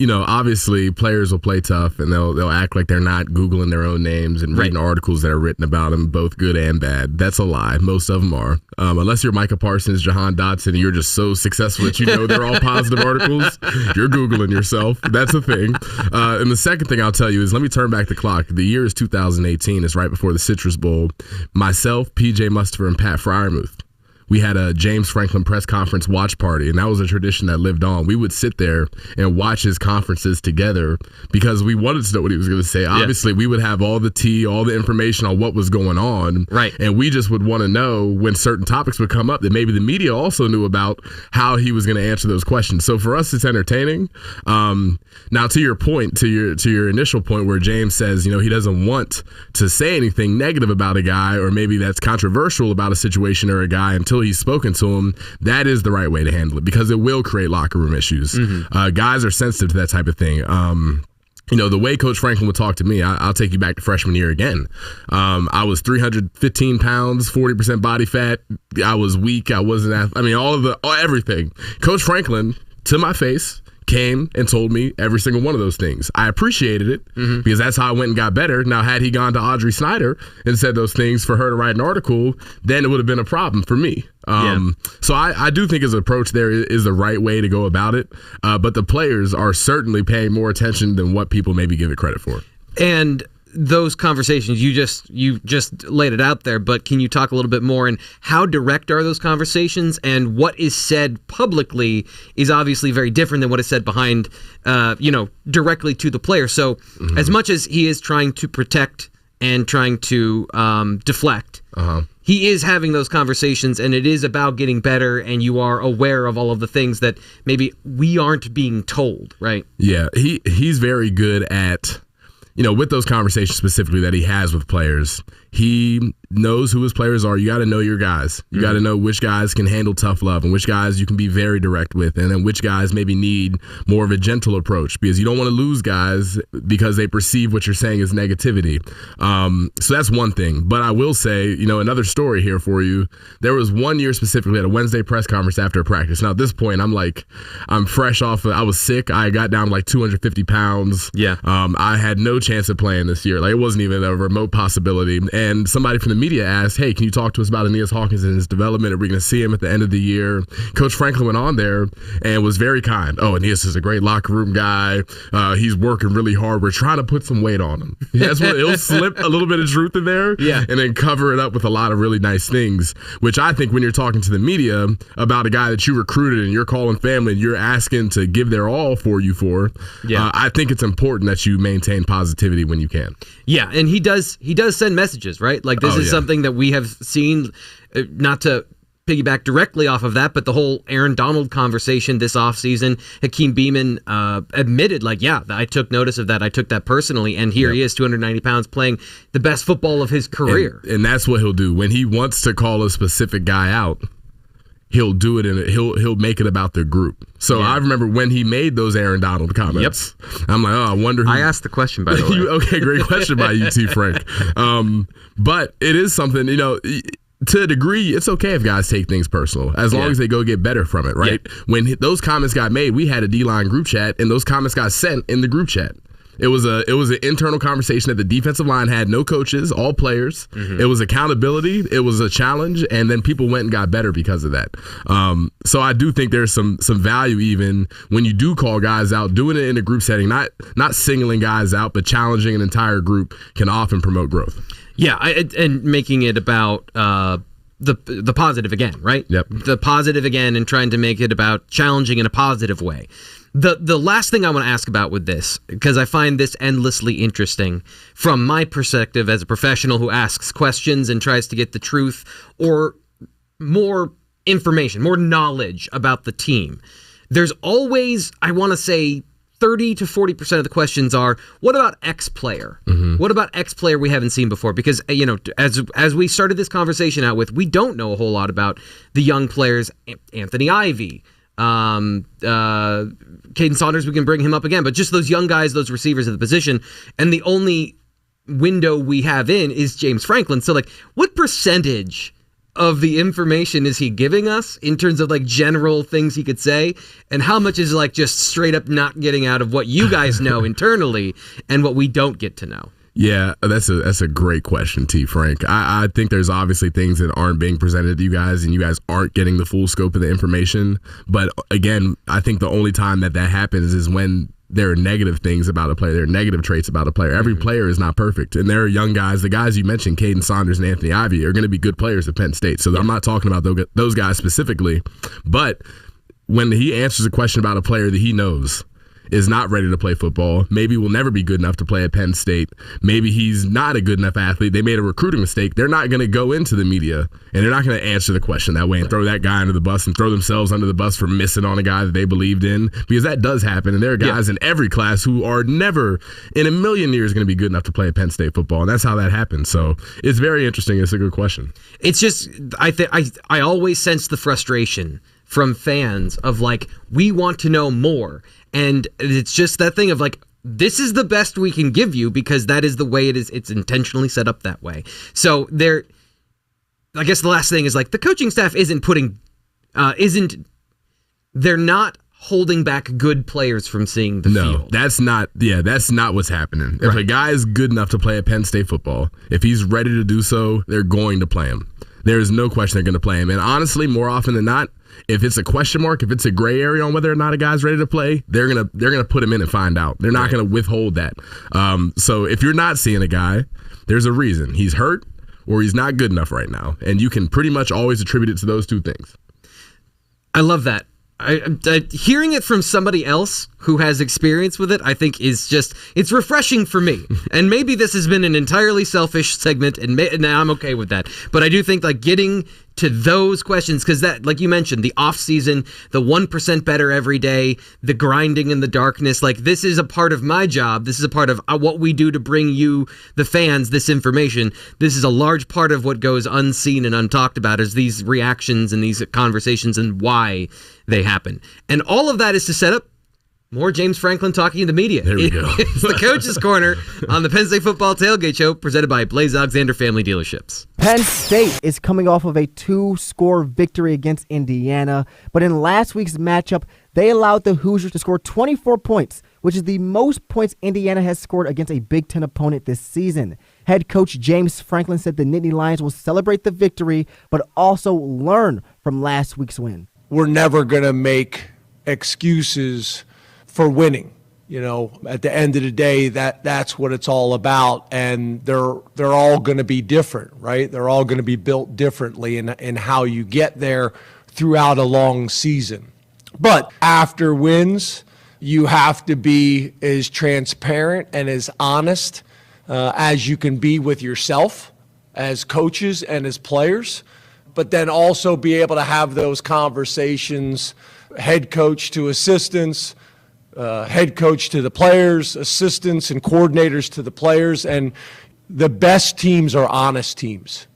Speaker 3: obviously players will play tough and they'll act like they're not Googling their own names and reading articles that are written about them, both good and bad. That's a lie. Most of them are. Unless you're Micah Parsons, Jahan Dotson, and you're just so successful that they're all positive articles, you're Googling yourself. That's a thing. And the second thing I'll tell you is, let me turn back the clock. The year is 2018. It's right before the Citrus Bowl. Myself, PJ Mustafer, and Pat Fryermuth, we had a James Franklin press conference watch party, and that was a tradition that lived on. We would sit there and watch his conferences together because we wanted to know what he was going to say. Obviously, we would have all the tea, all the information on what was going on, and we just would want to know when certain topics would come up that maybe the media also knew about, how he was going to answer those questions. So for us, it's entertaining. Now, to your point, to your initial point where James says, he doesn't want to say anything negative about a guy or maybe that's controversial about a situation or a guy until he's spoken to him, that is the right way to handle it, because it will create locker room issues. Guys are sensitive to that type of thing. The way Coach Franklin would talk to me, I'll take you back to freshman year again. I was 315 pounds, 40% body fat. I was weak. I wasn't, everything. Coach Franklin, to my face, came and told me every single one of those things. I appreciated it because that's how I went and got better. Now, had he gone to Audrey Snyder and said those things for her to write an article, then it would have been a problem for me. So I do think his approach there is the right way to go about it. But the players are certainly paying more attention than what people maybe give it credit for.
Speaker 2: And those conversations, you just laid it out there, but can you talk a little bit more, and how direct are those conversations, and what is said publicly is obviously very different than what is said behind, directly to the player. So as much as he is trying to protect and trying to deflect, he is having those conversations, and it is about getting better, and you are aware of all of the things that maybe we aren't being told, right? Yeah,
Speaker 3: he's very good at, with those conversations specifically that he has with players, he knows who his players are. You got to know your guys. You got to know which guys can handle tough love and which guys you can be very direct with, and then which guys maybe need more of a gentle approach, because you don't want to lose guys because they perceive what you're saying as negativity. So that's one thing. But I will say, another story here for you. There was one year specifically at a Wednesday press conference after practice. Now at this point, I'm fresh off. I was sick. I got down to 250 pounds. I had no chance of playing this year. It wasn't even a remote possibility. And somebody from the media asked, hey, can you talk to us about Aeneas Hawkins and his development? Are we going to see him at the end of the year? Coach Franklin went on there and was very kind. Oh, Aeneas is a great locker room guy. He's working really hard. We're trying to put some weight on him. He'll slip a little bit of truth in there and then cover it up with a lot of really nice things, which I think when you're talking to the media about a guy that you recruited and you're calling family and you're asking to give their all for you I think it's important that you maintain positivity when you can.
Speaker 2: Yeah, and he does send messages, right? This is something that we have seen, not to piggyback directly off of that, but the whole Aaron Donald conversation this offseason, Hakeem Beamon admitted, I took notice of that. I took that personally, and here he is, 290 pounds, playing the best football of his career.
Speaker 3: And that's what he'll do. When he wants to call a specific guy out, he'll do it, and he'll make it about the group. So I remember when he made those Aaron Donald comments. I'm like, I wonder who.
Speaker 2: I asked the question, by the way.
Speaker 3: Okay, great question by you, T. Frank. But it is something, to a degree, it's okay if guys take things personal, as long as they go get better from it, right? When those comments got made, we had a D-line group chat, and those comments got sent in the group chat. It was an internal conversation that the defensive line had, no coaches, all players. It was accountability. It was a challenge, and then people went and got better because of that. So I do think there's some value even when you do call guys out, doing it in a group setting, not singling guys out, but challenging an entire group can often promote growth.
Speaker 2: Yeah, and making it about the positive again, right?
Speaker 3: Yep.
Speaker 2: The positive again, and trying to make it about challenging in a positive way. The last thing I want to ask about with this, because I find this endlessly interesting from my perspective as a professional who asks questions and tries to get the truth or more information, more knowledge about the team. There's always, I want to say, 30 to 40% of the questions are, what about X player? What about X player we haven't seen before? Because, as we started this conversation out with, we don't know a whole lot about the young players, Anthony Ivy, Caden Saunders, we can bring him up again, but just those young guys, those receivers at the position, and the only window we have in is James Franklin. So, like, what percentage of the information is he giving us in terms of, like, general things he could say, and how much is, like, just straight up not getting out of what you guys know internally and what we don't get to know?
Speaker 3: Yeah, that's a great question, T. Frank. I think there's obviously things that aren't being presented to you guys, and you guys aren't getting the full scope of the information. But again, I think the only time that happens is when there are negative things about a player. There are negative traits about a player. Every player is not perfect. And there are young guys, the guys you mentioned, Caden Saunders and Anthony Ivy, are going to be good players at Penn State. So I'm not talking about those guys specifically. But when he answers a question about a player that he knows is not ready to play football, maybe will never be good enough to play at Penn State, maybe he's not a good enough athlete, they made a recruiting mistake, they're not going to go into the media and they're not going to answer the question that way and throw that guy under the bus and throw themselves under the bus for missing on a guy that they believed in, because that does happen. And there are guys in every class who are never in a million years going to be good enough to play at Penn State football, and that's how that happens. So it's very interesting. It's a good question.
Speaker 2: It's just, I always sense the frustration from fans of, like, we want to know more. And it's just that thing of, like, this is the best we can give you because that is the way it is. It's intentionally set up that way. So I guess the last thing is, like, the coaching staff they're not holding back good players from seeing the field.
Speaker 3: That's not what's happening. If a guy is good enough to play at Penn State football, if he's ready to do so, they're going to play him. There is no question they're going to play him. And honestly, more often than not, if it's a question mark, if it's a gray area on whether or not a guy's ready to play, they're gonna put him in and find out. They're not gonna withhold that. So if you're not seeing a guy, there's a reason. He's hurt or he's not good enough right now, and you can pretty much always attribute it to those two things.
Speaker 2: I love that. Hearing it from somebody else who has experience with it, I think it's refreshing for me. And maybe this has been an entirely selfish segment, and I'm okay with that. But I do think, like, getting to those questions, because that, like you mentioned, the off season, the 1% better every day, the grinding in the darkness, like, this is a part of my job. This is a part of what we do to bring you, the fans, this information. This is a large part of what goes unseen and untalked about, is these reactions and these conversations and why they happen. And all of that is to set up more James Franklin talking to the media.
Speaker 3: There we go.
Speaker 2: It's the Coach's Corner on the Penn State Football Tailgate Show, presented by Blaze Alexander Family Dealerships.
Speaker 15: Penn State is coming off of a 2-score victory against Indiana, but in last week's matchup, they allowed the Hoosiers to score 24 points, which is the most points Indiana has scored against a Big Ten opponent this season. Head coach James Franklin said the Nittany Lions will celebrate the victory, but also learn from last week's win.
Speaker 6: We're never going to make excuses for winning. You know, at the end of the day, that's what it's all about, and they're all going to be different, right? They're all going to be built differently in how you get there throughout a long season. But after wins, you have to be as transparent and as honest as you can be with yourself as coaches and as players, but then also be able to have those conversations, head coach to assistants, head coach to the players, assistants and coordinators to the players. And the best teams are honest teams.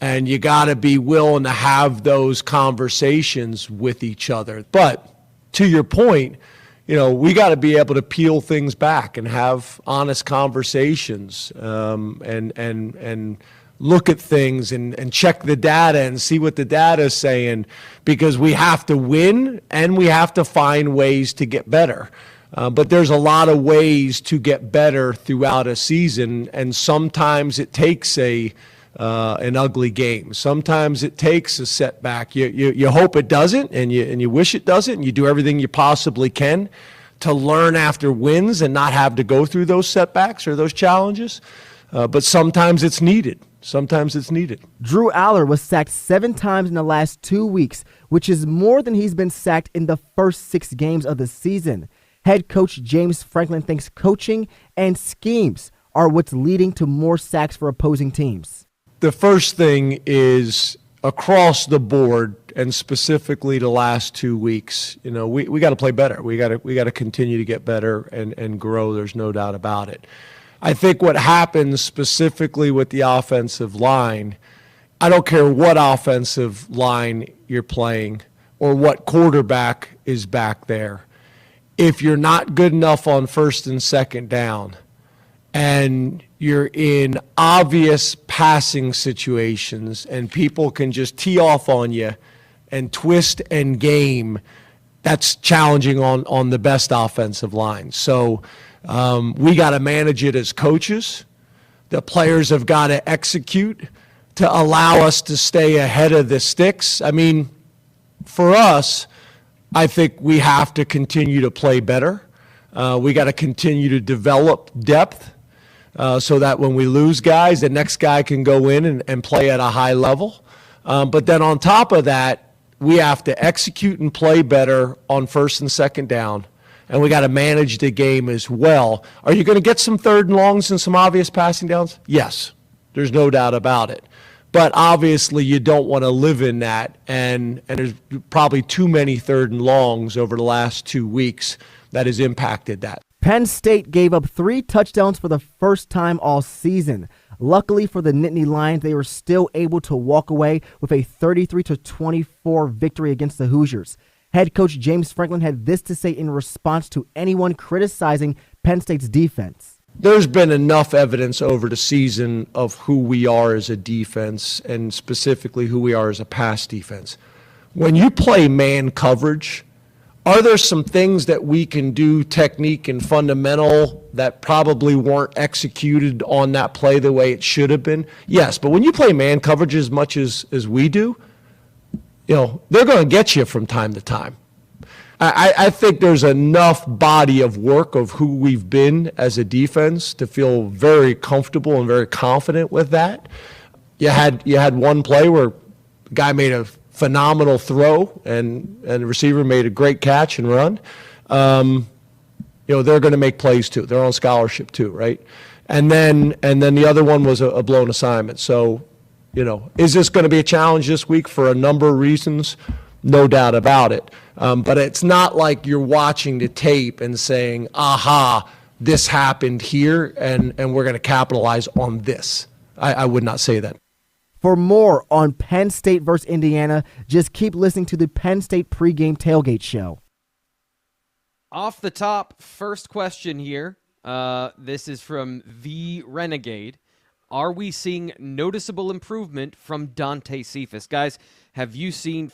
Speaker 6: And you got to be willing to have those conversations with each other. But to your point, you know, we got to be able to peel things back and have honest conversations and look at things and check the data and see what the data is saying, because we have to win and we have to find ways to get better. But there's a lot of ways to get better throughout a season, and sometimes it takes an ugly game. Sometimes it takes a setback. You hope it doesn't, and you wish it doesn't, and you do everything you possibly can to learn after wins and not have to go through those setbacks or those challenges. But sometimes it's needed.
Speaker 15: Drew Aller was sacked 7 times in the last 2 weeks, which is more than he's been sacked in the first 6 games of the season. Head coach James Franklin thinks coaching and schemes are what's leading to more sacks for opposing teams.
Speaker 6: The first thing is across the board, and specifically the last 2 weeks, we got to play better. We got to continue to get better and grow. There's no doubt about it. I think what happens specifically with the offensive line, I don't care what offensive line you're playing or what quarterback is back there. If you're not good enough on first and second down and you're in obvious passing situations and people can just tee off on you and twist and game, that's challenging on the best offensive line. So we got to manage it as coaches. The players have got to execute to allow us to stay ahead of the sticks. I mean, for us, I think we have to continue to play better. We got to continue to develop depth so that when we lose guys, the next guy can go in and play at a high level. But then on top of that, we have to execute and play better on first and second down. And we got to manage the game as well. Are you going to get some third and longs and some obvious passing downs? Yes, there's no doubt about it. But obviously you don't want to live in that, and there's probably too many third and longs over the last 2 weeks that has impacted that.
Speaker 15: Penn State gave up 3 touchdowns for the first time all season. Luckily for the Nittany Lions, they were still able to walk away with a 33-24 victory against the Hoosiers. Head coach James Franklin had this to say in response to anyone criticizing Penn State's defense.
Speaker 6: There's been enough evidence over the season of who we are as a defense and specifically who we are as a pass defense. When you play man coverage, are there some things that we can do, technique and fundamental, that probably weren't executed on that play the way it should have been? Yes, but when you play man coverage as much as we do, they're going to get you from time to time. I think there's enough body of work of who we've been as a defense to feel very comfortable and very confident with that. You had one play where the guy made a phenomenal throw and the receiver made a great catch and run. They're going to make plays too. They're on scholarship too, right? And then the other one was a blown assignment. So, is this going to be a challenge this week for a number of reasons? No doubt about it. But it's not like you're watching the tape and saying, aha, this happened here, and we're going to capitalize on this. I would not say that.
Speaker 15: For more on Penn State versus Indiana, just keep listening to the Penn State pregame tailgate show.
Speaker 14: Off the top, first question here. This is from The Renegade. Are we seeing noticeable improvement from Dante Cephas? Guys, have you seen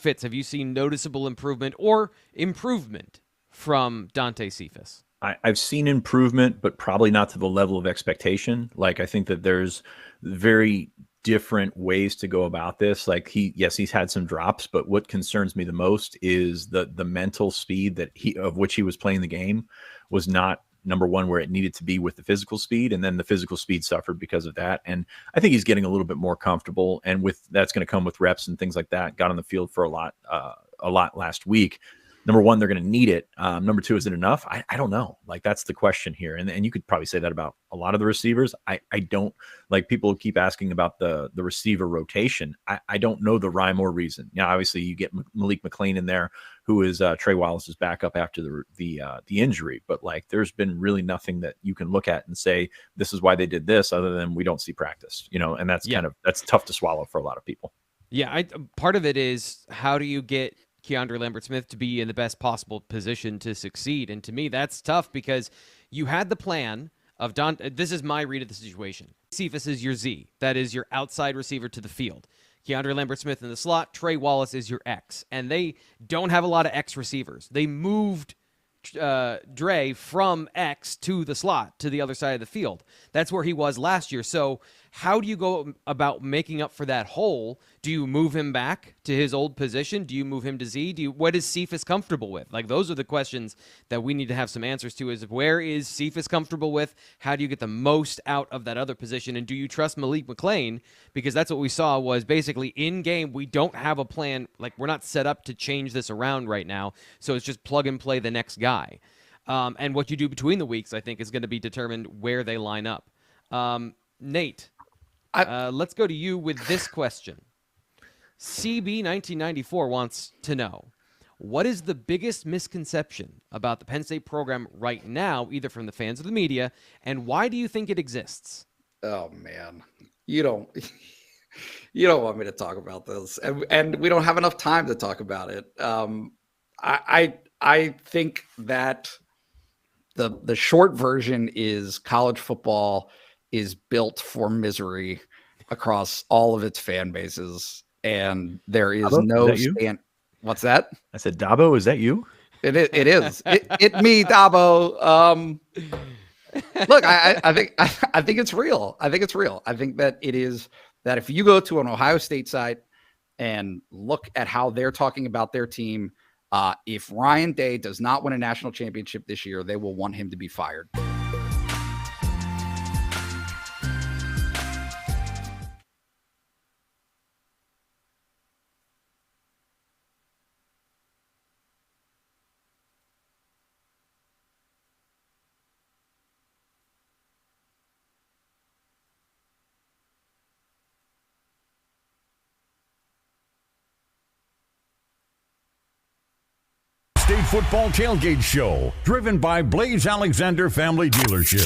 Speaker 14: noticeable improvement or improvement from Dante Cephas?
Speaker 13: I've seen improvement, but probably not to the level of expectation. Like, I think that there's very different ways to go about this. Like, he's had some drops, but what concerns me the most is the mental speed of which he was playing the game was not number one where it needed to be with the physical speed, and then the physical speed suffered because of that. And I think he's getting a little bit more comfortable, and with that's going to come with reps and things like that. Got on the field for a lot last week. Number one, they're going to need it. Number two, is it enough? I don't know. Like, that's the question here. And you could probably say that about a lot of the receivers. I don't, like, people keep asking about the receiver rotation. I don't know the rhyme or reason. Now, obviously you get Malik McLean in there, who is Trey Wallace's backup after the injury. But, like, there's been really nothing that you can look at and say, this is why they did this, other than we don't see practice, and that's that's tough to swallow for a lot of people.
Speaker 14: Yeah. Part of it is, how do you get Keandre Lambert-Smith to be in the best possible position to succeed? And to me, that's tough, because you had the plan of this is my read of the situation. Cephas is your Z. That is your outside receiver to the field. Keandre Lambert-Smith in the slot. Trey Wallace is your X. And they don't have a lot of X receivers. They moved Dre from X to the slot, to the other side of the field. That's where he was last year. So how do you go about making up for that hole? Do you move him back to his old position? Do you move him to Z? What is Cephas comfortable with? Like, those are the questions that we need to have some answers to, is where is Cephas comfortable with? How do you get the most out of that other position? And do you trust Malik McLean? Because that's what we saw, was basically in game, we don't have a plan. Like, we're not set up to change this around right now. So it's just plug and play the next guy. And what you do between the weeks, I think, is going to be determined where they line up. Nate, let's go to you with this question. CB 1994 wants to know, what is the biggest misconception about the Penn State program right now, either from the fans or the media, and why do you think it exists?
Speaker 16: Oh man, you don't want me to talk about this, and we don't have enough time to talk about it. I think that the short version is college football is built for misery across all of its fan bases, and there is
Speaker 13: Dabo,
Speaker 16: no
Speaker 13: is that
Speaker 16: stand. What's that?
Speaker 13: I said, Dabo, is that you?
Speaker 16: It is. It me, Dabo. Look, I think it's real. I think it's real. I think that it is that if you go to an Ohio State site and look at how they're talking about their team, if Ryan Day does not win a national championship this year, they will want him to be fired.
Speaker 1: State Football Tailgate Show, driven by Blaze Alexander Family Dealership.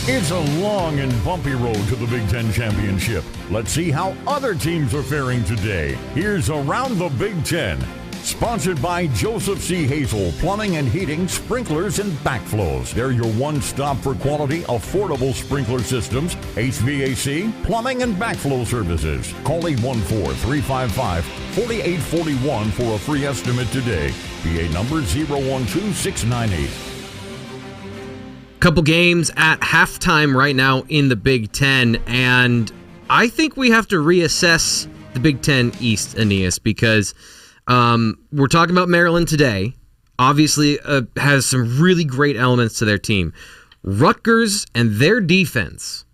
Speaker 1: It's a long and bumpy road to the Big Ten Championship. Let's see how other teams are faring today. Here's Around the Big Ten, sponsored by Joseph C. Hazel Plumbing and Heating, Sprinklers and Backflows. They're your one-stop for quality, affordable sprinkler systems, HVAC, plumbing, and backflow services. Call 814-355-4841 for a free estimate today. PA number 012698.
Speaker 2: Couple games at halftime right now in the Big Ten, and I think we have to reassess the Big Ten East, Aeneas, because we're talking about Maryland today. Obviously, has some really great elements to their team. Rutgers and their defense.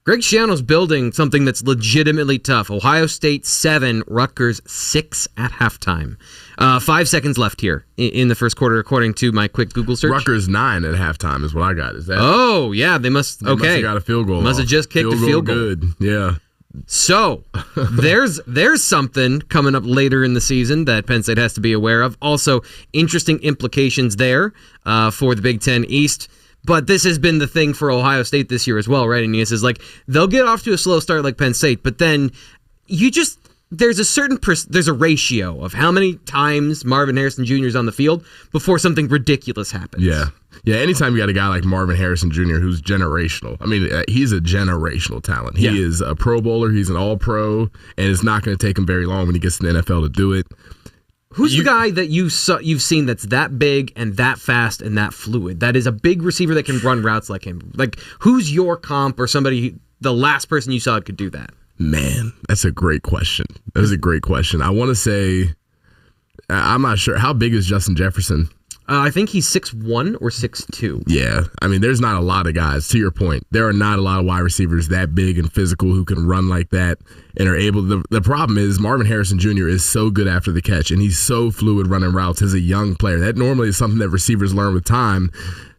Speaker 2: Greg Schiano's building something that's legitimately tough. Ohio State 7, Rutgers 6 at halftime. 5 seconds left here in the first quarter, according to my quick Google search.
Speaker 3: Rutgers 9 at halftime is what I got. Is that?
Speaker 2: Oh, yeah, they must.
Speaker 3: Must have got a field goal.
Speaker 2: Must have just kicked a field goal.
Speaker 3: Good, yeah.
Speaker 2: So there's something coming up later in the season that Penn State has to be aware of. Also, interesting implications there for the Big Ten East. But this has been the thing for Ohio State this year as well, right? And is like they'll get off to a slow start like Penn State, but then there's a ratio of how many times Marvin Harrison Jr. is on the field before something ridiculous happens.
Speaker 3: Yeah. Anytime you got a guy like Marvin Harrison Jr. who's generational, I mean, he's a generational talent. He is a Pro Bowler. He's an All-Pro, and it's not going to take him very long when he gets to the NFL to do it.
Speaker 2: Who's the guy that you've seen that's that big and that fast and that fluid? That is a big receiver that can run routes like him. Like, who's your comp or somebody, the last person you saw could do that?
Speaker 3: Man, that's a great question. That is a great question. I want to say, I'm not sure. How big is Justin Jefferson?
Speaker 2: I think he's 6'1" or 6'2".
Speaker 3: Yeah. I mean, there's not a lot of guys. To your point, there are not a lot of wide receivers that big and physical who can run like that and are able to. The problem is Marvin Harrison Jr. is so good after the catch, and he's so fluid running routes as a young player. That normally is something that receivers learn with time.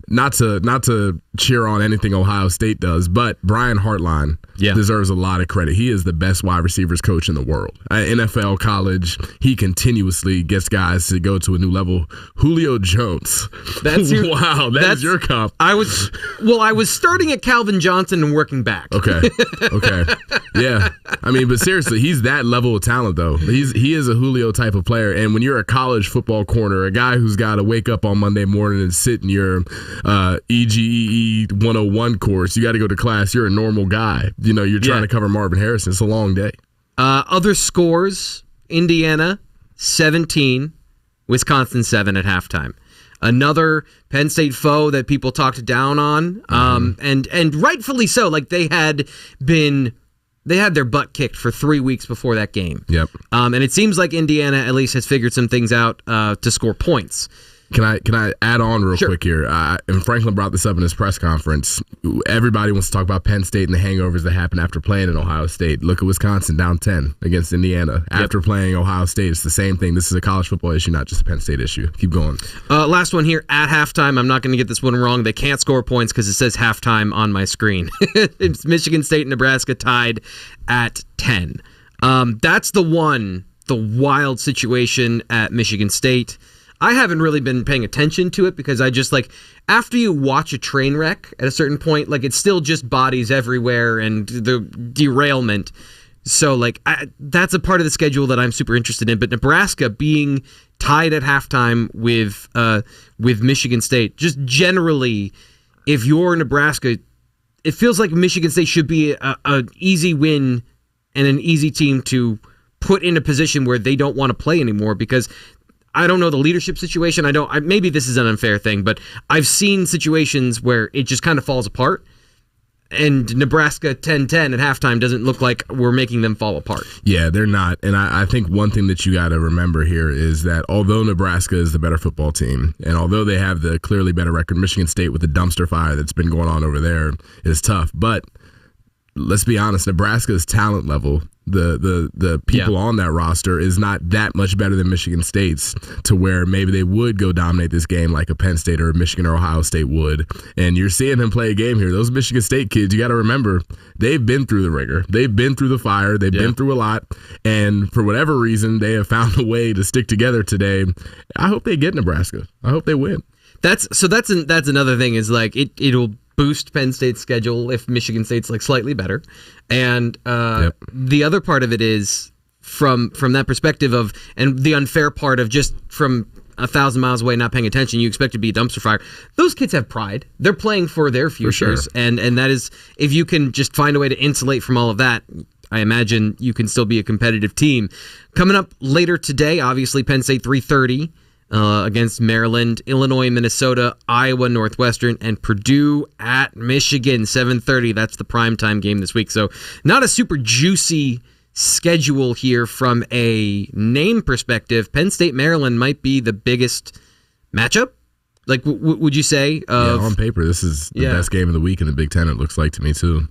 Speaker 3: Not to cheer on anything Ohio State does, but Brian Hartline deserves a lot of credit. He is the best wide receivers coach in the world. NFL, college, he continuously gets guys to go to a new level. Julio Jones. That's your comp.
Speaker 2: I was starting at Calvin Johnson and working back.
Speaker 3: Okay. Yeah. I mean, but seriously, he's that level of talent, though. He is a Julio type of player, and when you're a college football corner, a guy who's got to wake up on Monday morning and sit in your EGEE 101 course, you got to go to class. You're a normal guy. You know, you're trying to cover Marvin Harrison. It's a long day.
Speaker 2: Other scores: Indiana 17, Wisconsin 7 at halftime. Another Penn State foe that people talked down on, and rightfully so. Like they had their butt kicked for 3 weeks before that game.
Speaker 3: Yep.
Speaker 2: And it seems like Indiana at least has figured some things out to score points.
Speaker 3: Can I add on real quick here? And Franklin brought this up in his press conference. Everybody wants to talk about Penn State and the hangovers that happen after playing in Ohio State. Look at Wisconsin down 10 against Indiana. After playing Ohio State, it's the same thing. This is a college football issue, not just a Penn State issue. Keep going.
Speaker 2: Last one here at halftime. I'm not going to get this one wrong. They can't score points because it says halftime on my screen. It's Michigan State and Nebraska tied at 10. That's the wild situation at Michigan State. I haven't really been paying attention to it because I just after you watch a train wreck at a certain point, it's still just bodies everywhere and the derailment. So that's a part of the schedule that I'm super interested in. But Nebraska being tied at halftime with Michigan State, just generally, if you're Nebraska, it feels like Michigan State should be an easy win and an easy team to put in a position where they don't want to play anymore, because I don't know the leadership situation. Maybe this is an unfair thing, but I've seen situations where it just kind of falls apart. And Nebraska 10-10 at halftime doesn't look like we're making them fall apart.
Speaker 3: Yeah, they're not. And I think one thing that you got to remember here is that although Nebraska is the better football team, and although they have the clearly better record, Michigan State with the dumpster fire that's been going on over there is tough. But let's be honest, Nebraska's talent level, the people on that roster is not that much better than Michigan State's, to where maybe they would go dominate this game like a Penn State or a Michigan or Ohio State would. And you're seeing them play a game here. Those Michigan State kids, you got to remember, they've been through the ringer. They've been through the fire. They've been through a lot. And for whatever reason, they have found a way to stick together today. I hope they get Nebraska. I hope they win.
Speaker 2: That's another thing is it'll boost Penn State's schedule if Michigan State's slightly better. And the other part of it is from that perspective of, and the unfair part of just from 1,000 miles away not paying attention, you expect to be a dumpster fire. Those kids have pride. They're playing for their futures. For sure. And that is, if you can just find a way to insulate from all of that, I imagine you can still be a competitive team. Coming up later today, obviously Penn State 3:30. Against Maryland, Illinois, Minnesota, Iowa, Northwestern, and Purdue at Michigan, 7:30. That's the primetime game this week. So not a super juicy schedule here from a name perspective. Penn State, Maryland might be the biggest matchup. Would you say?
Speaker 3: On paper, this is the best game of the week in the Big Ten, it looks like to me, too.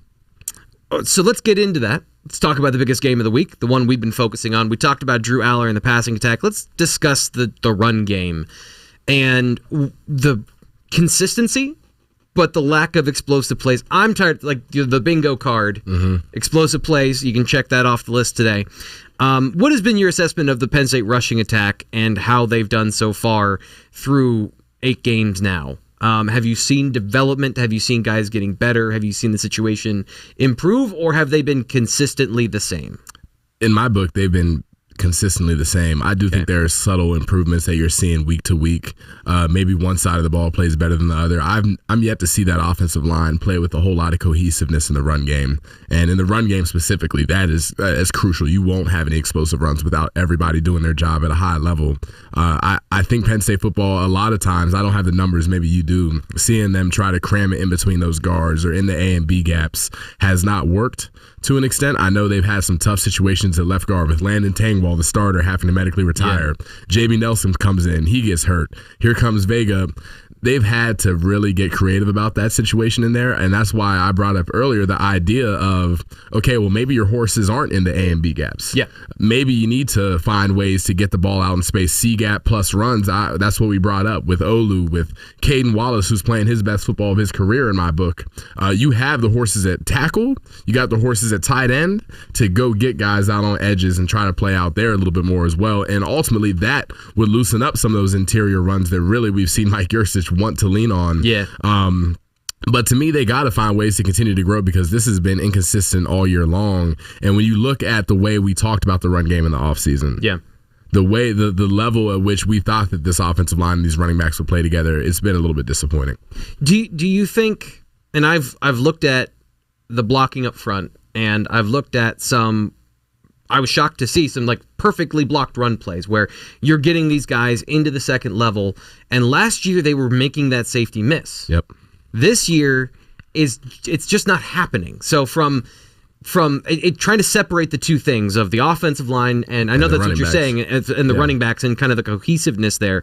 Speaker 2: So let's get into that. Let's talk about the biggest game of the week, the one we've been focusing on. We talked about Drew Aller and the passing attack. Let's discuss the run game and the consistency, but the lack of explosive plays. I'm tired, the bingo card, explosive plays. You can check that off the list today. What has been your assessment of the Penn State rushing attack and how they've done so far through 8 games now? Have you seen development? Have you seen guys getting better? Have you seen the situation improve, or have they been consistently the same?
Speaker 3: In my book, they've been consistently the same. I do think there are subtle improvements that you're seeing week to week. Maybe one side of the ball plays better than the other. I'm yet to see that offensive line play with a whole lot of cohesiveness in the run game. And in the run game specifically, that is crucial. You won't have any explosive runs without everybody doing their job at a high level. I think Penn State football, a lot of times, I don't have the numbers, maybe you do, seeing them try to cram it in between those guards or in the A and B gaps has not worked to an extent. I know they've had some tough situations at left guard with Landon Tangwall, the starter, having to medically retire. JB Nelson comes in, he gets hurt. Here comes Vega. They've had to really get creative about that situation in there, and that's why I brought up earlier the idea of, okay, well, maybe your horses aren't in the A and B gaps.
Speaker 2: Yeah.
Speaker 3: Maybe you need to find ways to get the ball out in space, C gap plus runs. That's what we brought up with Olu, with Caden Wallace, who's playing his best football of his career in my book. You have the horses at tackle. You got the horses at tight end to go get guys out on edges and try to play out there a little bit more as well. And ultimately, that would loosen up some of those interior runs that really we've seen Mike Yurcich want to lean on.
Speaker 2: Yeah.
Speaker 3: But to me, they got to find ways to continue to grow because this has been inconsistent all year long. And when you look at the way we talked about the run game in the offseason, the way the level at which we thought that this offensive line and these running backs would play together, it's been a little bit disappointing.
Speaker 2: Do you think, and I've looked at the blocking up front, and I've looked at I was shocked to see some perfectly blocked run plays where you're getting these guys into the second level, and last year they were making that safety miss.
Speaker 3: Yep.
Speaker 2: This year it's just not happening. So from trying to separate the two things of the offensive line, and I know that's what you're saying, and the running backs and kind of the cohesiveness there.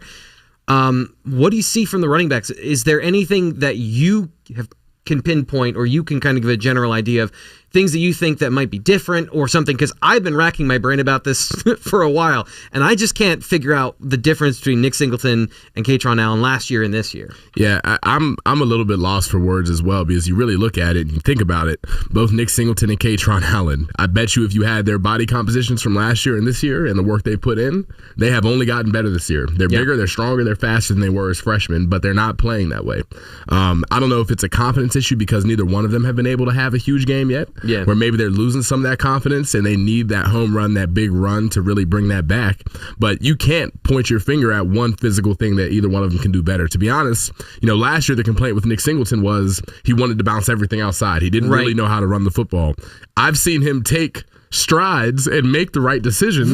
Speaker 2: What do you see from the running backs? Is there anything that you have can pinpoint, or you can kind of give a general idea of things that you think that might be different or something, because I've been racking my brain about this for a while, and I just can't figure out the difference between Nick Singleton and Kaytron Allen last year and this year.
Speaker 3: Yeah, I'm a little bit lost for words as well, because you really look at it and you think about it. Both Nick Singleton and Kaytron Allen, I bet you if you had their body compositions from last year and this year and the work they put in, they have only gotten better this year. They're bigger, they're stronger, they're faster than they were as freshmen, but they're not playing that way. I don't know if it's a confidence issue because neither one of them have been able to have a huge game yet.
Speaker 2: Yeah.
Speaker 3: Where maybe they're losing some of that confidence and they need that home run, that big run to really bring that back. But you can't point your finger at one physical thing that either one of them can do better. To be honest, last year the complaint with Nick Singleton was he wanted to bounce everything outside. He didn't really know how to run the football. I've seen him take strides and make the right decisions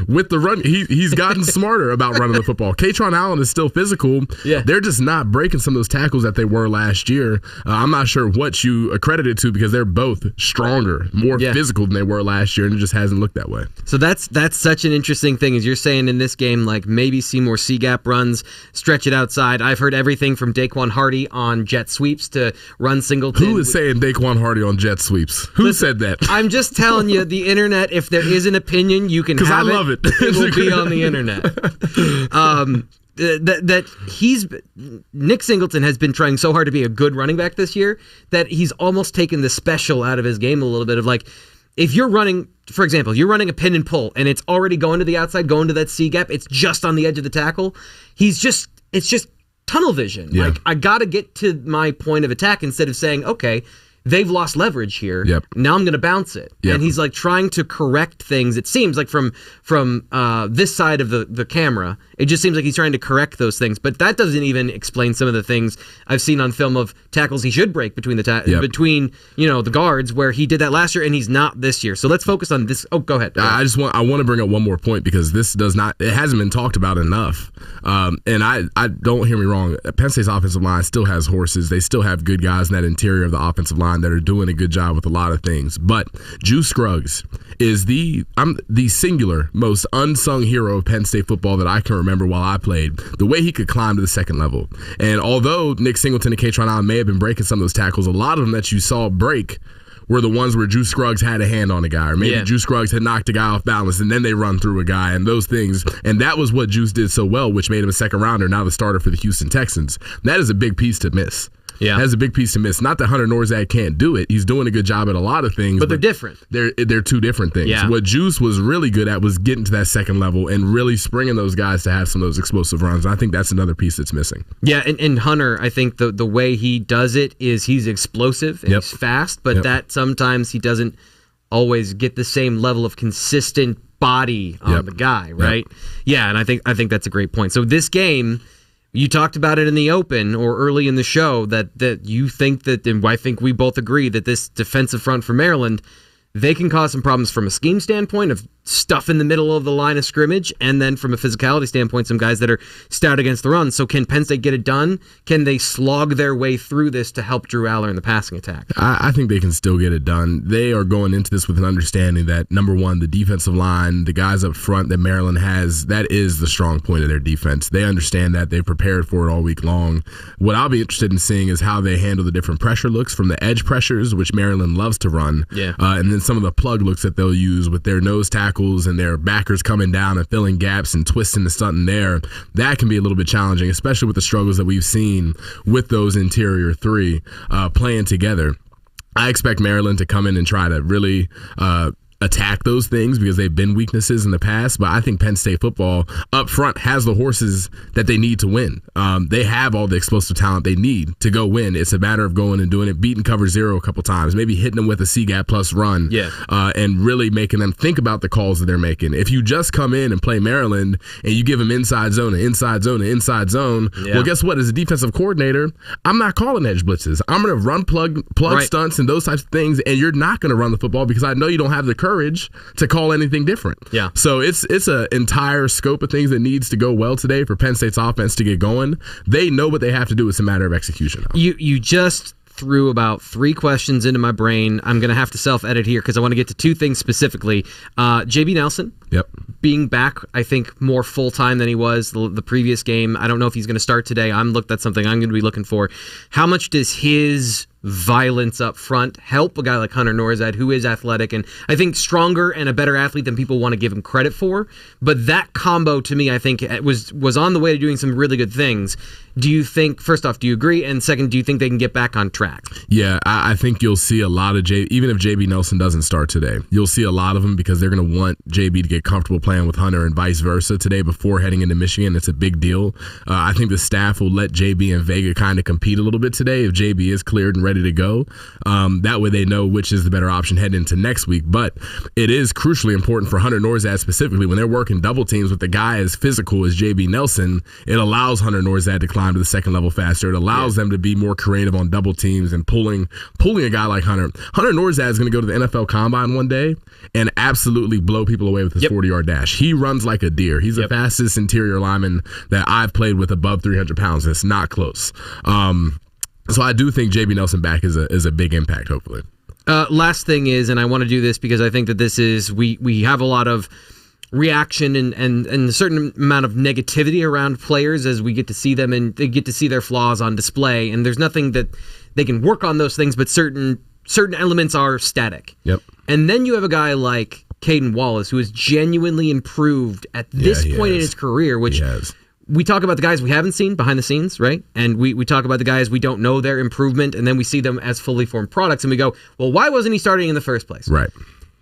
Speaker 3: with the run. He's gotten smarter about running the football. Kaytron Allen is still physical. Yeah. They're just not breaking some of those tackles that they were last year. I'm not sure what you accredit it to because they're both stronger, more physical than they were last year, and it just hasn't looked that way.
Speaker 2: So that's such an interesting thing, is you're saying in this game, like maybe see more C-gap runs, stretch it outside. I've heard everything from Daquan Hardy on jet sweeps to run Singleton.
Speaker 3: Who is saying Daquan Hardy on jet sweeps? Who said that?
Speaker 2: I'm just telling you, the internet, if there is an opinion, you can have it.
Speaker 3: Because I love it.
Speaker 2: It will be on the internet. Nick Singleton has been trying so hard to be a good running back this year that he's almost taken the special out of his game a little bit of, like, if you're running, for example, you're running a pin and pull and it's already going to the outside, going to that C gap, it's just on the edge of the tackle. It's just tunnel vision.
Speaker 3: Yeah.
Speaker 2: Like, I got to get to my point of attack instead of saying, okay, they've lost leverage here.
Speaker 3: Yep.
Speaker 2: Now I'm going to bounce it.
Speaker 3: Yep.
Speaker 2: And he's like trying to correct things. It seems like from this side of the camera, it just seems like he's trying to correct those things. But that doesn't even explain some of the things I've seen on film of tackles he should break between the guards, where he did that last year and he's not this year. So let's focus on this. Oh, go ahead.
Speaker 3: I want to bring up one more point because this it hasn't been talked about enough. And I don't hear me wrong. Penn State's offensive line still has horses. They still have good guys in that interior of the offensive line that are doing a good job with a lot of things. But Juice Scruggs is the singular most unsung hero of Penn State football that I can remember while I played. The way he could climb to the second level. And although Nick Singleton and Kaytron Allen may have been breaking some of those tackles, a lot of them that you saw break were the ones where Juice Scruggs had a hand on a guy, or maybe Juice Scruggs had knocked a guy off balance and then they run through a guy and those things. And that was what Juice did so well, which made him a second rounder, now the starter for the Houston Texans. That is a big piece to miss.
Speaker 2: Yeah,
Speaker 3: that's a big piece to miss. Not that Hunter Norzak can't do it. He's doing a good job at a lot of things.
Speaker 2: But they're different.
Speaker 3: They're two different things.
Speaker 2: Yeah.
Speaker 3: What Juice was really good at was getting to that second level and really springing those guys to have some of those explosive runs. And I think that's another piece that's missing.
Speaker 2: Yeah, and Hunter, I think the way he does it is he's explosive and he's fast, but that sometimes he doesn't always get the same level of consistent body on the guy, right? Yeah, and I think that's a great point. So this game, you talked about it in the open or early in the show that you think that, and I think we both agree that this defensive front for Maryland, they can cause some problems from a scheme standpoint of stuff in the middle of the line of scrimmage, and then from a physicality standpoint, some guys that are stout against the run. So can Penn State get it done? Can they slog their way through this to help Drew Aller in the passing attack?
Speaker 3: I think they can still get it done. They are going into this with an understanding that, number one, the defensive line, the guys up front that Maryland has, that is the strong point of their defense. They understand that. They've prepared for it all week long. What I'll be interested in seeing is how they handle the different pressure looks from the edge pressures, which Maryland loves to run, and then some of the plug looks that they'll use with their nose tackles and their backers coming down and filling gaps and twisting the something there. That can be a little bit challenging, especially with the struggles that we've seen with those interior three playing together. I expect Maryland to come in and try to really attack those things because they've been weaknesses in the past, but I think Penn State football up front has the horses that they need to win. They have all the explosive talent they need to go win. It's a matter of going and doing it, beating cover zero a couple times, maybe hitting them with a C-gap plus run, and really making them think about the calls that they're making. If you just come in and play Maryland and you give them inside zone and inside zone and inside zone, well, guess what? As a defensive coordinator, I'm not calling edge blitzes. I'm going to run plug stunts and those types of things, and you're not going to run the football because I know you don't have the courage to call anything different. Yeah. So it's an entire scope of things that needs to go well today for Penn State's offense to get going. They know what they have to do. It's a matter of execution.
Speaker 2: You just threw about 3 questions into my brain. I'm going to have to self-edit here because I want to get to 2 things specifically. JB Nelson being back, I think, more full-time than he was the previous game. I don't know if he's going to start today. That's something I'm going to be looking for. How much does his violence up front, help a guy like Hunter Norzad, who is athletic and I think stronger and a better athlete than people want to give him credit for. But that combo, to me, I think was on the way to doing some really good things. Do you think, first off, do you agree? And second, do you think they can get back on track?
Speaker 3: Yeah, I think you'll see a lot of even if JB Nelson doesn't start today, you'll see a lot of them because they're going to want JB to get comfortable playing with Hunter and vice versa today before heading into Michigan. It's a big deal. I think the staff will let JB and Vega kind of compete a little bit today if JB is cleared and ready to go. That way they know which is the better option heading into next week. But it is crucially important for Hunter Norzad specifically when they're working double teams with the guy as physical as JB Nelson. It allows Hunter Norzad to climb to the second level faster. It allows them to be more creative on double teams and pulling a guy like Hunter. Hunter Norzad is going to go to the NFL Combine one day and absolutely blow people away with his 40-yard dash. He runs like a deer. He's the fastest interior lineman that I've played with above 300 pounds. It's not close. So I do think JB Nelson back is a big impact, hopefully.
Speaker 2: Last thing is, and I want to do this because I think that this is, we have a lot of reaction and a certain amount of negativity around players as we get to see them and they get to see their flaws on display. And there's nothing that they can work on those things, but certain elements are static.
Speaker 3: Yep.
Speaker 2: And then you have a guy like Caden Wallace, who has genuinely improved at this point in his career, which we talk about the guys we haven't seen behind the scenes, right? And we talk about the guys we don't know their improvement, and then we see them as fully formed products, and we go, well, why wasn't he starting in the first place?
Speaker 3: Right.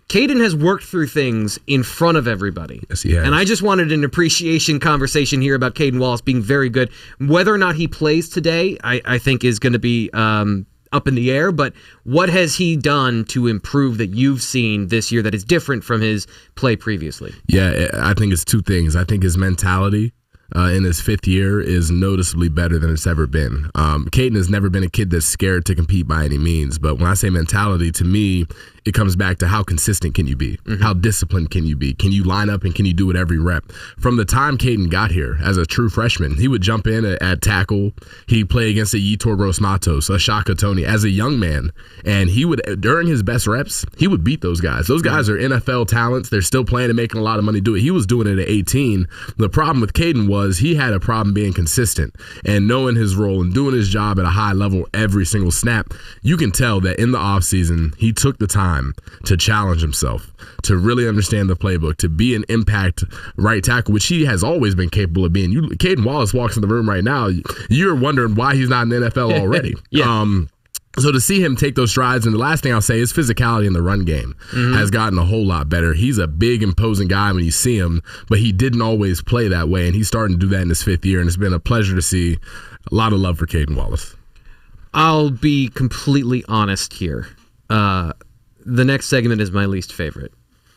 Speaker 2: Caden has worked through things in front of everybody.
Speaker 3: Yes, he has.
Speaker 2: And I just wanted an appreciation conversation here about Caden Wallace being very good. Whether or not he plays today, I think is going to be up in the air. But what has he done to improve that you've seen this year that is different from his play previously?
Speaker 3: Yeah, I think it's two things. I think his mentality in his fifth year is noticeably better than it's ever been. Caden has never been a kid that's scared to compete by any means. But when I say mentality, to me, it comes back to how consistent can you be? Mm-hmm. How disciplined can you be? Can you line up and can you do it every rep? From the time Caden got here as a true freshman, he would jump in at tackle. He'd play against a Yetur Gross Matos, a Shaka Tony as a young man. And he would, during his best reps, he would beat those guys. Those guys are NFL talents. They're still playing and making a lot of money do it. He was doing it at 18. The problem with Caden was he had a problem being consistent and knowing his role and doing his job at a high level every single snap. You can tell that in the offseason, he took the time to challenge himself, to really understand the playbook, to be an impact right tackle, which he has always been capable of being. Caden Wallace walks in the room right now, you're wondering why he's not in the NFL already. So to see him take those strides, and the last thing I'll say is physicality in the run game has gotten a whole lot better. He's a big, imposing guy when you see him, but he didn't always play that way, and he's starting to do that in his fifth year, and it's been a pleasure to see. A lot of love for Caden Wallace.
Speaker 2: I'll be completely honest here. The next segment is my least favorite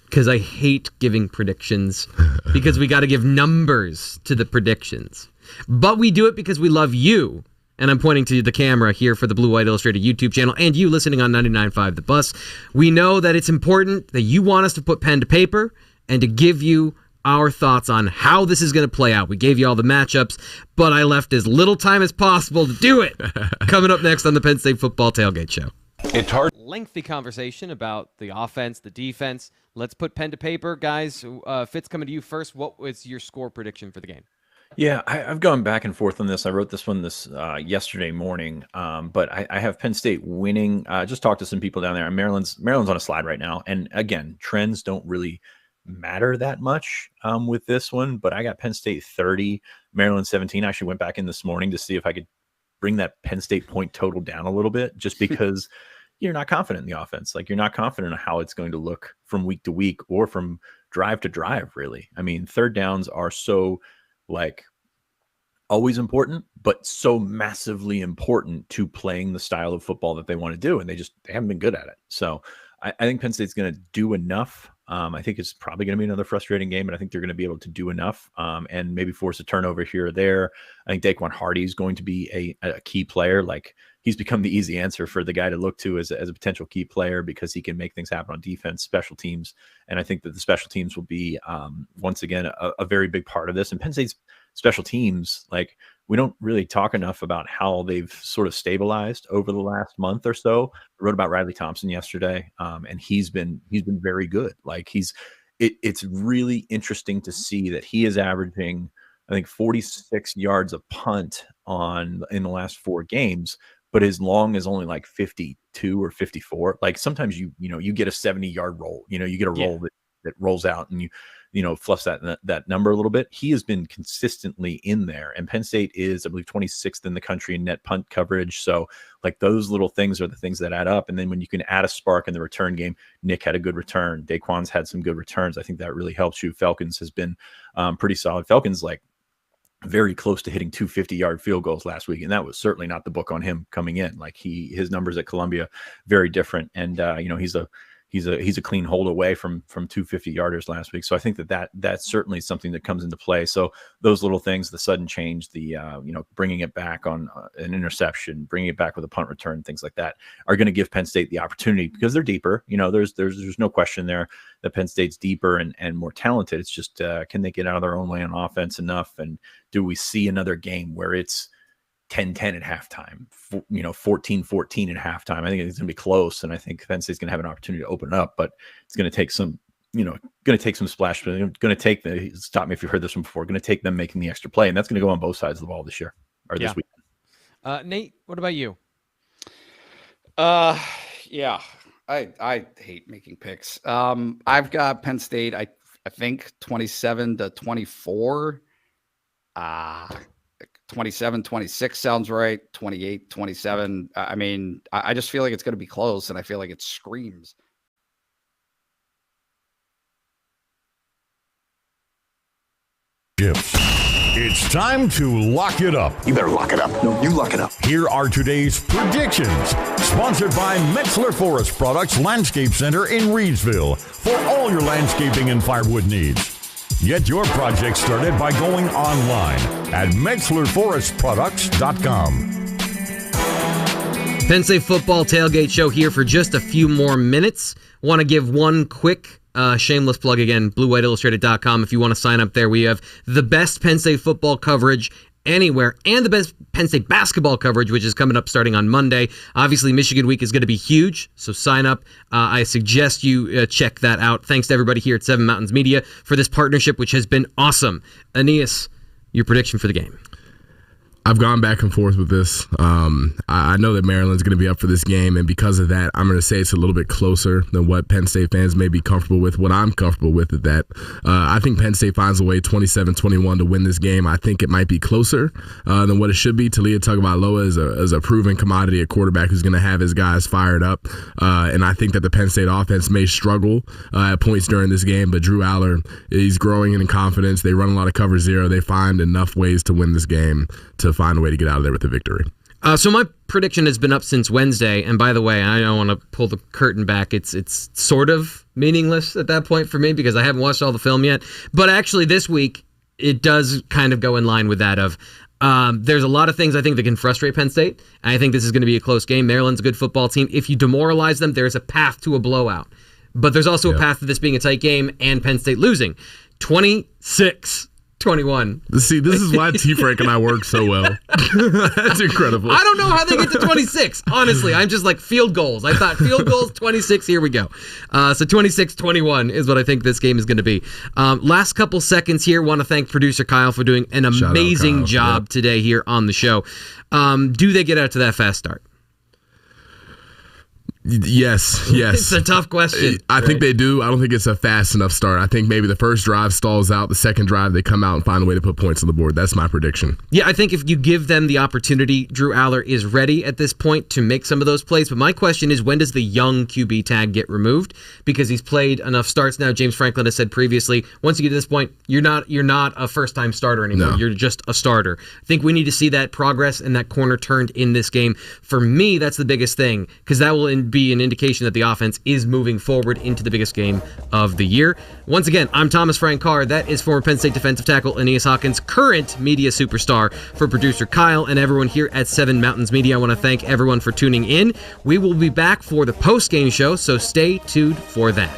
Speaker 2: because I hate giving predictions because we got to give numbers to the predictions. But we do it because we love you. And I'm pointing to the camera here for the Blue White Illustrated YouTube channel and you listening on 99.5 The Bus. We know that it's important that you want us to put pen to paper and to give you our thoughts on how this is going to play out. We gave you all the matchups, but I left as little time as possible to do it. Coming up next on the Penn State Football Tailgate Show.
Speaker 14: It's hard. Lengthy conversation about the offense, the defense. Let's put pen to paper, guys. Fitz, coming to you first. What was your score prediction for the game?
Speaker 13: Yeah, I've gone back and forth on this. I wrote this one yesterday morning, but I have Penn State winning. Just talked to some people down there. Maryland's on a slide right now, and again, trends don't really matter that much with this one. But I got Penn State 30, Maryland 17. I actually went back in this morning to see if I could bring that Penn State point total down a little bit, just because you're not confident in the offense. Like, you're not confident in how it's going to look from week to week or from drive to drive, really. I mean, third downs are so, like, always important, but so massively important to playing the style of football that they want to do. And they haven't been good at it. So I think Penn State's going to do enough. I think it's probably going to be another frustrating game, but I think they're going to be able to do enough and maybe force a turnover here or there. I think Daquan Hardy is going to be a key player. Like, he's become the easy answer for the guy to look to as a potential key player because he can make things happen on defense, special teams. And I think that the special teams will be, once again, a very big part of this. And Penn State's special teams, like, we don't really talk enough about how they've sort of stabilized over the last month or so. I wrote about Riley Thompson yesterday, and he's been very good. Like, it's really interesting to see that he is averaging, I think, 46 yards a punt in the last 4 games, but his long is only like 52 or 54. Like sometimes you get a 70-yard roll, you get a roll that rolls out and you fluffs that number a little bit. He has been consistently in there, and Penn State is, I believe, 26th in the country in net punt coverage. So like those little things are the things that add up. And then when you can add a spark in the return game, Nick had a good return. Daquan's had some good returns. I think that really helps you. Falcons has been pretty solid. Falcons like very close to hitting 250-yard field goals last week, and that was certainly not the book on him coming in. Like his numbers at Columbia very different, and he's a clean hold away from 250-yarders last week. So I think that's certainly something that comes into play. So those little things, the sudden change, the bringing it back on an interception, bringing it back with a punt return, things like that are going to give Penn State the opportunity because they're deeper. There's no question there that Penn State's deeper and more talented. It's just can they get out of their own way on offense enough? And do we see another game where it's 10-10 at halftime, 14-14 at halftime? I think it's going to be close, and I think Penn State's going to have an opportunity to open up, but it's going to take some, splash. Going to take stop me if you've heard this one before. Going to take them making the extra play, and that's going to go on both sides of the ball this year or this week.
Speaker 14: Nate, what about you?
Speaker 16: Yeah, I hate making picks. I've got Penn State. I think 27-24. 27-26 sounds right. 28-27. I mean, I just feel like it's going to be close, and I feel like it screams.
Speaker 1: It's time to lock it up.
Speaker 17: You better lock it up. No, you lock it up.
Speaker 1: Here are today's predictions. Sponsored by Metzler Forest Products Landscape Center in Reedsville for all your landscaping and firewood needs. Get your project started by going online at MetzlerForestProducts.com.
Speaker 2: Penn State football tailgate show here for just a few more minutes. Want to give one quick shameless plug again, BlueWhiteIllustrated.com. If you want to sign up there, we have the best Penn State football coverage anywhere and the best Penn State basketball coverage, which is coming up starting on Monday. Obviously, Michigan week is going to be huge, so sign up. I suggest you check that out. Thanks to everybody here at Seven Mountains Media for this partnership, which has been awesome. Aeneas, your prediction for the game?
Speaker 3: I've gone back and forth with this. I know that Maryland's going to be up for this game, and because of that, I'm going to say it's a little bit closer than what Penn State fans may be comfortable with. What I'm comfortable with is that I think Penn State finds a way 27-21 to win this game. I think it might be closer than what it should be. Talia Tagovailoa is a proven commodity at quarterback who's going to have his guys fired up, and I think that the Penn State offense may struggle at points during this game, but Drew Aller, he's growing in confidence. They run a lot of cover zero. They find enough ways to win this game to find a way to get out of there with a victory.
Speaker 2: So my prediction has been up since Wednesday, and by the way, I don't want to pull the curtain back. It's sort of meaningless at that point for me because I haven't watched all the film yet. But actually, this week it does kind of go in line with that of there's a lot of things I think that can frustrate Penn State. And I think this is going to be a close game. Maryland's a good football team. If you demoralize them, there's a path to a blowout. But there's also a path to this being a tight game and Penn State losing. 26-21.
Speaker 3: See, this is why T. Frank and I work so well. That's incredible.
Speaker 2: I don't know how they get to 26. Honestly, I'm just like field goals. I thought field goals, 26. Here we go. So 26-21 is what I think this game is going to be. Last couple seconds here. Want to thank producer Kyle for doing an amazing job today here on the show. Do they get out to that fast start?
Speaker 3: Yes.
Speaker 2: It's a tough question.
Speaker 3: I think they do. I don't think it's a fast enough start. I think maybe the first drive stalls out. The second drive, they come out and find a way to put points on the board. That's my prediction.
Speaker 2: Yeah, I think if you give them the opportunity, Drew Aller is ready at this point to make some of those plays. But my question is, when does the young QB tag get removed? Because he's played enough starts now. James Franklin has said previously, once you get to this point, you're not a first-time starter anymore. No. You're just a starter. I think we need to see that progress and that corner turned in this game. For me, that's the biggest thing because that will be an indication that the offense is moving forward into the biggest game of the year. Once again, I'm Thomas Frank Carr. That is former Penn State defensive tackle Aeneas Hawkins, current media superstar. For producer Kyle and everyone here at Seven Mountains Media, I want to thank everyone for tuning in. We will be back for the post-game show, so stay tuned for that.